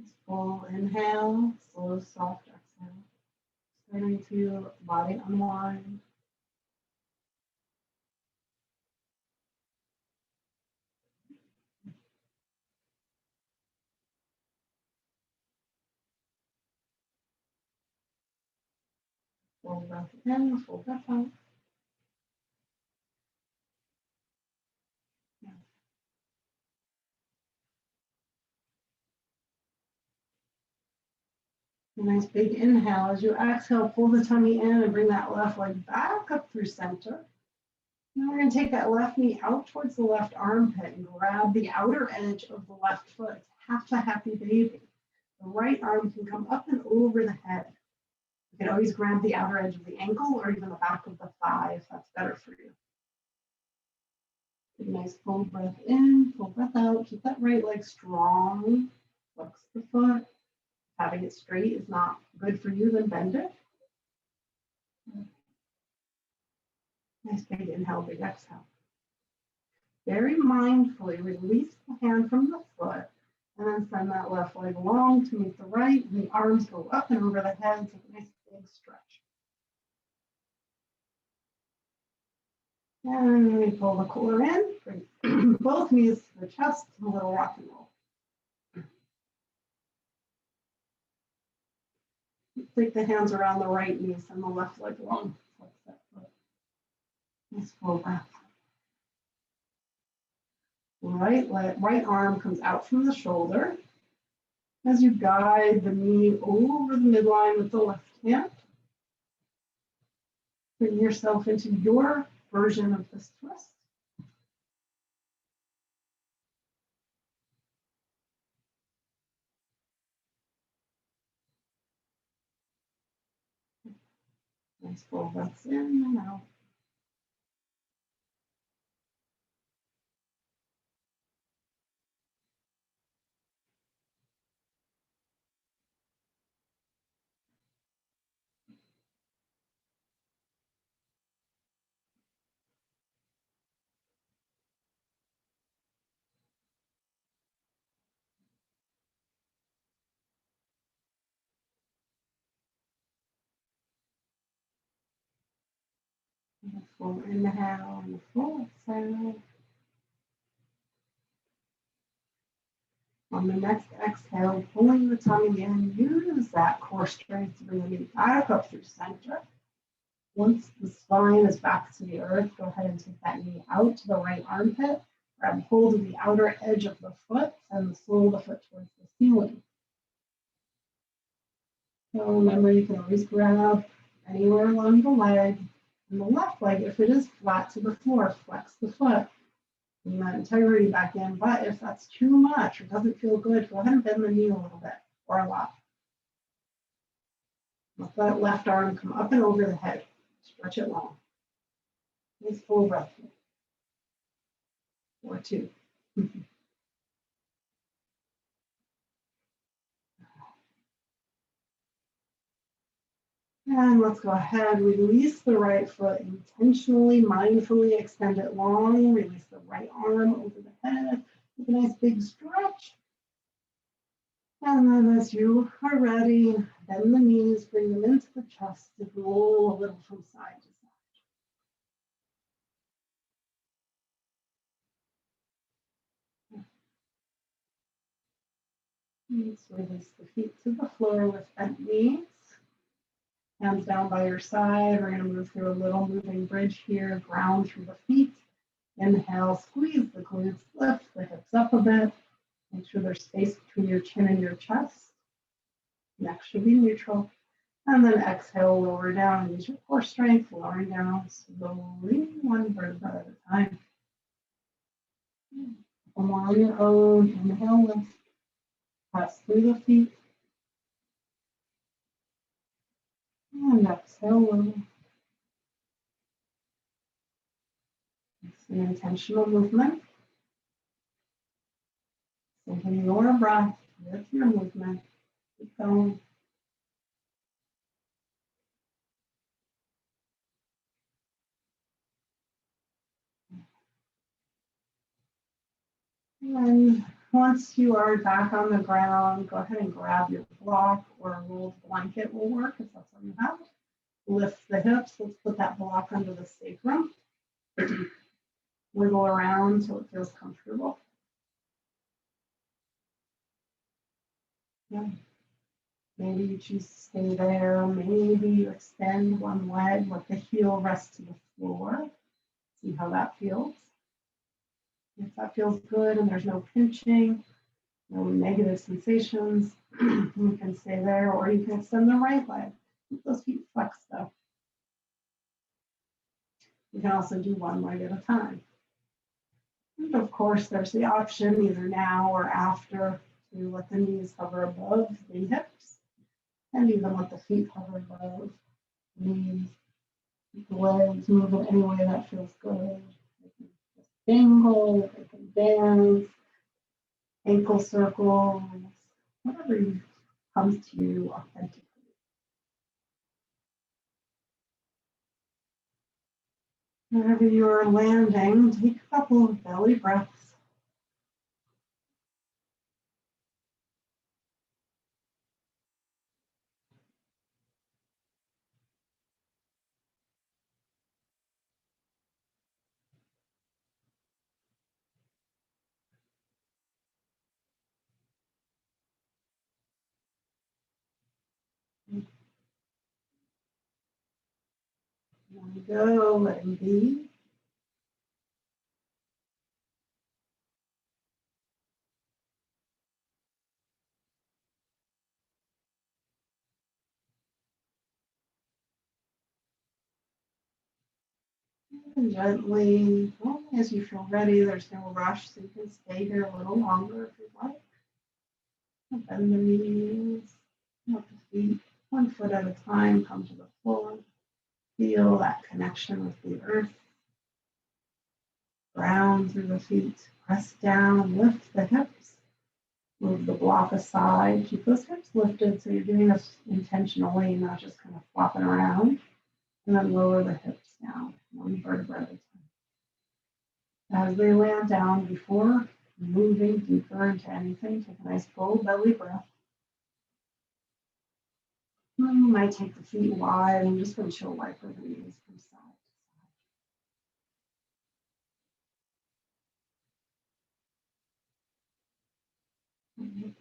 Just full inhale, slow, soft exhale. Starting to body unwind. Full breath in, full breath out. A nice big inhale. As you exhale, pull the tummy in and bring that left leg back up through center. Now we're going to take that left knee out towards the left armpit and grab the outer edge of the left foot. It's half to happy baby. The right arm can come up and over the head. You can always grab the outer edge of the ankle or even the back of the thigh if that's better for you. Take a nice full breath in, full breath out. Keep that right leg strong. Flex the foot. Having it straight is not good for you, then bend it. Nice big inhale, big exhale. Very mindfully release the hand from the foot and then send that left leg long to meet the right, and the arms go up and over the head. Take a nice big stretch. And we pull the core in, bring both knees to the chest, and a little rock and roll. Take the hands around the right knee, send the left leg long. Flex that foot. Nice full breath. Right arm comes out from the shoulder as you guide the knee over the midline with the left hand. Bring yourself into your version of this twist. Nice full breaths in and out. A full inhale and a full exhale. On the next exhale, pulling the tummy in, use that core strength to bring the knee back up through center. Once the spine is back to the earth, go ahead and take that knee out to the right armpit. Grab hold of the outer edge of the foot and the sole of the foot towards the ceiling. So remember, you can always grab anywhere along the leg. And the left leg, if it is flat to the floor, flex the foot. Bring that integrity back in. But if that's too much or doesn't feel good, go ahead and bend the knee a little bit or a lot. Let that left arm come up and over the head. Stretch it long. Nice full breath. Or two. And let's go ahead, release the right foot intentionally, mindfully extend it long, release the right arm over the head, with a nice big stretch. And then as you are ready, bend the knees, bring them into the chest, and roll a little from side to side. Let's release the feet to the floor with bent knees. Hands down by your side. We're going to move through a little moving bridge here. Ground through the feet. Inhale, squeeze the glutes, lift the hips up a bit. Make sure there's space between your chin and your chest. Neck should be neutral. And then exhale, lower down. Use your core strength, lowering down slowly, one vertebra at a time. One more on your own. Inhale, lift. Press through the feet. And exhale, lower. It's an intentional movement. Syncing your breath with your movement. Keep going. And once you are back on the ground, go ahead and grab your block or a rolled blanket will work if that's what you have. Lift the hips. Let's put that block under the sacrum. Wiggle around until it feels comfortable. Yeah. Maybe you choose to stay there. Maybe you extend one leg, let the heel rest to the floor. See how that feels. If that feels good and there's no pinching, no negative sensations, you can stay there, or you can extend the right leg. Keep those feet flexed though. You can also do one leg at a time. And of course, there's the option either now or after to let the knees hover above the hips and even let the feet hover above the knees. The legs move in any way that feels good. They can just dangle, they can dance, ankle circles, whatever comes to you authentically. Whenever you're landing, take a couple of belly breaths. Letting go, letting be. And gently, only as you feel ready, there's no rush, so you can stay here a little longer if you'd like. And bend the knees, up the feet, 1 foot at a time, come to the floor. Feel that connection with the earth. Ground through the feet, press down, lift the hips. Move the block aside, keep those hips lifted so you're doing this intentionally, not just kind of flopping around. And then lower the hips down, 1 vertebra at a time. As they land down, before moving deeper into anything, take a nice full belly breath. You might take the feet wide and just windshield wiper the knees from side to side.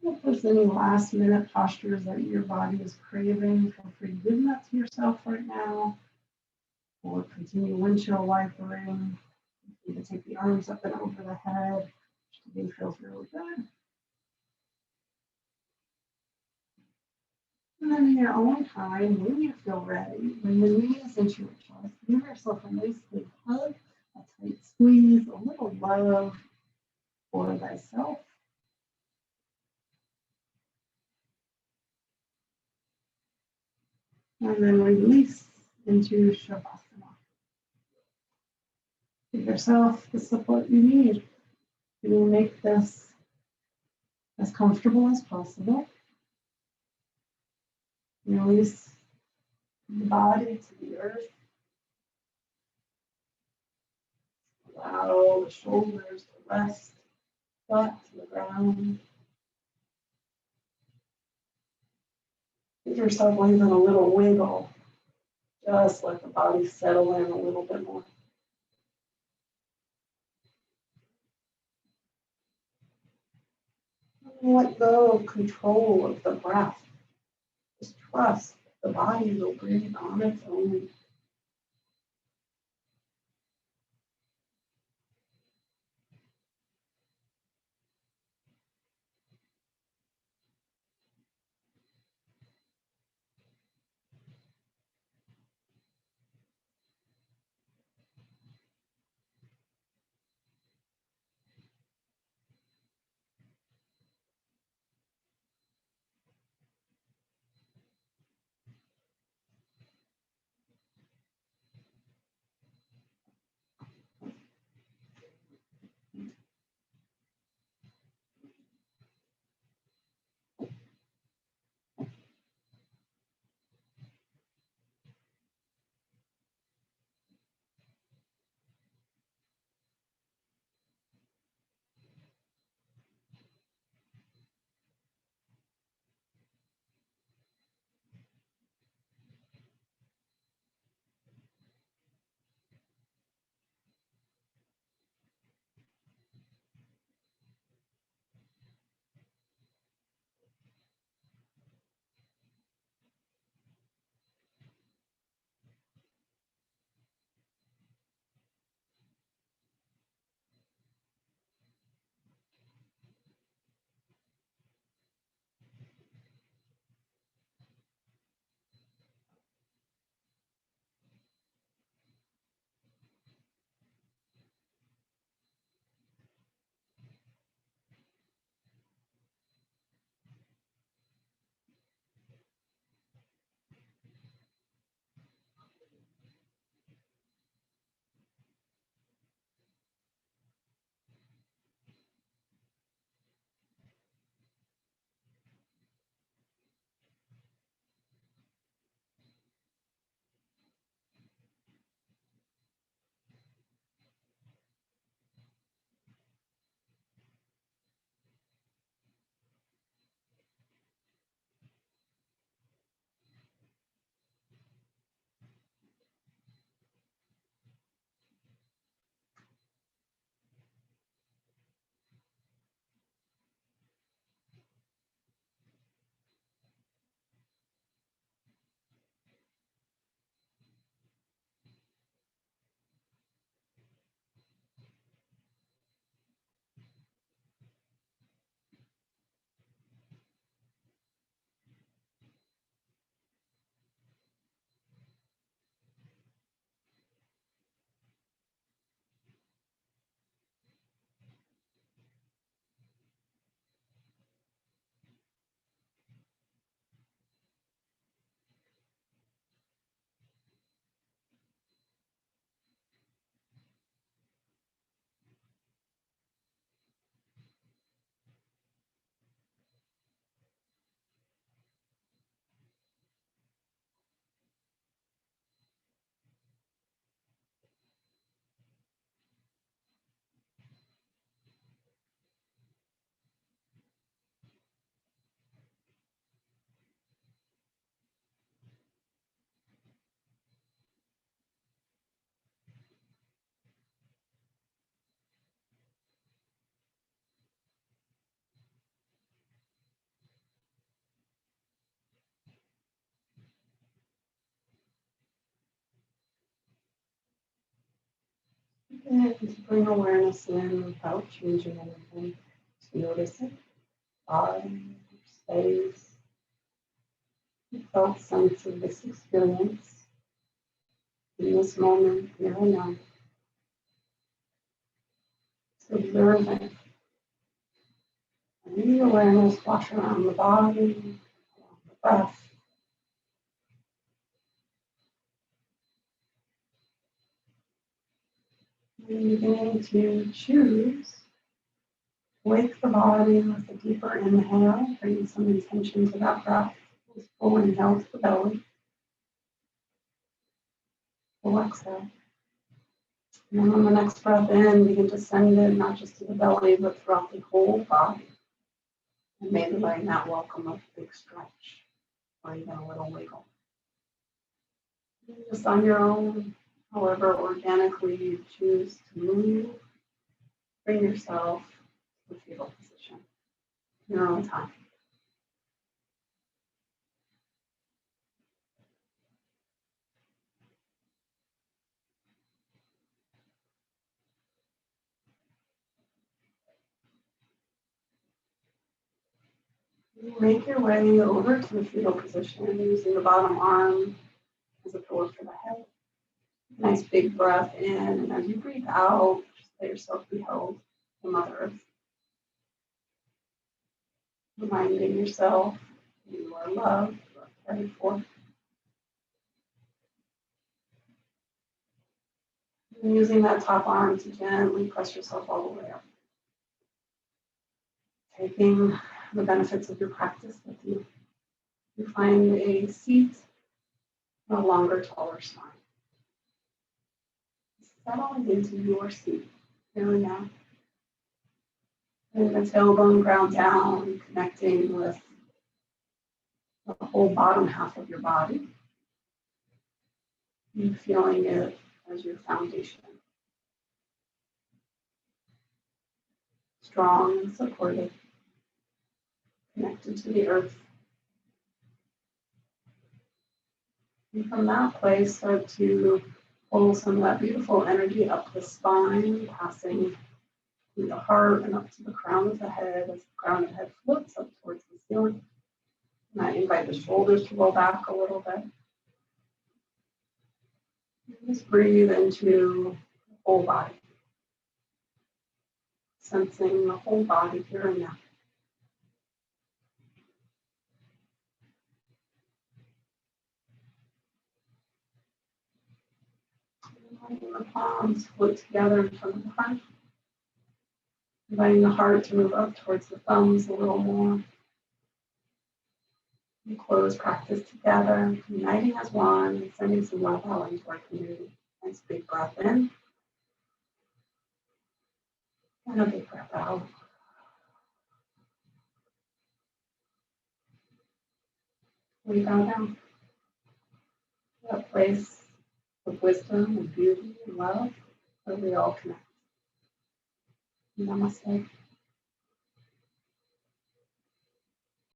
If there's any last minute postures that your body is craving, feel free to give that to yourself right now. Or continue windshield wipering. You can take the arms up and over the head, which feels really good. And then in your own time, when you feel ready, when the knees into your chest, give yourself a nice big hug, a tight squeeze, a little love for thyself. And then release into Shavasana. Give yourself the support you need to make this as comfortable as possible. Release the body to the earth. Allow the shoulders to rest flat to the ground. Give yourself even a little wiggle. Just let the body settle in a little bit more. Let go of control of the breath. Just trust the body will breathe on its own. And to bring awareness in without changing anything. Just notice it. Body, space, felt sense of this experience in this moment, here and now. So observing. And the awareness wash around the body, around the breath. And beginning to choose. Wake the body with a deeper inhale, bring some intention to that breath. Full inhale to the belly. Full exhale. And then on the next breath in, begin to send it not just to the belly, but throughout the whole body. And maybe letting that welcome a big stretch or even a little wiggle. Just on your own, however organically you choose to move, bring yourself to the fetal position in your own time. You make your way over to the fetal position using the bottom arm as a pillow for the head. Nice big breath in, and as you breathe out, just let yourself be held in Mother Earth. Reminding yourself you are loved, you are cared for. And using that top arm to gently press yourself all the way up. Taking the benefits of your practice with you. You find a seat, a longer, taller spine. Settling into your seat here and now. And the tailbone ground down, connecting with the whole bottom half of your body. You feeling it as your foundation. Strong and supported. Connected to the earth. And from that place, start to pull some of that beautiful energy up the spine, passing through the heart and up to the crown of the head as the crown of the head floats up towards the ceiling. And I invite the shoulders to roll back a little bit. And just breathe into the whole body. Sensing the whole body here and now. Letting the palms float together in front of the heart. Inviting the heart to move up towards the thumbs a little more. We close practice together, uniting as one and sending some love out into our community. Nice big breath in. And a big breath out. We bow down. That place of wisdom and beauty and love where we all connect. Namaste.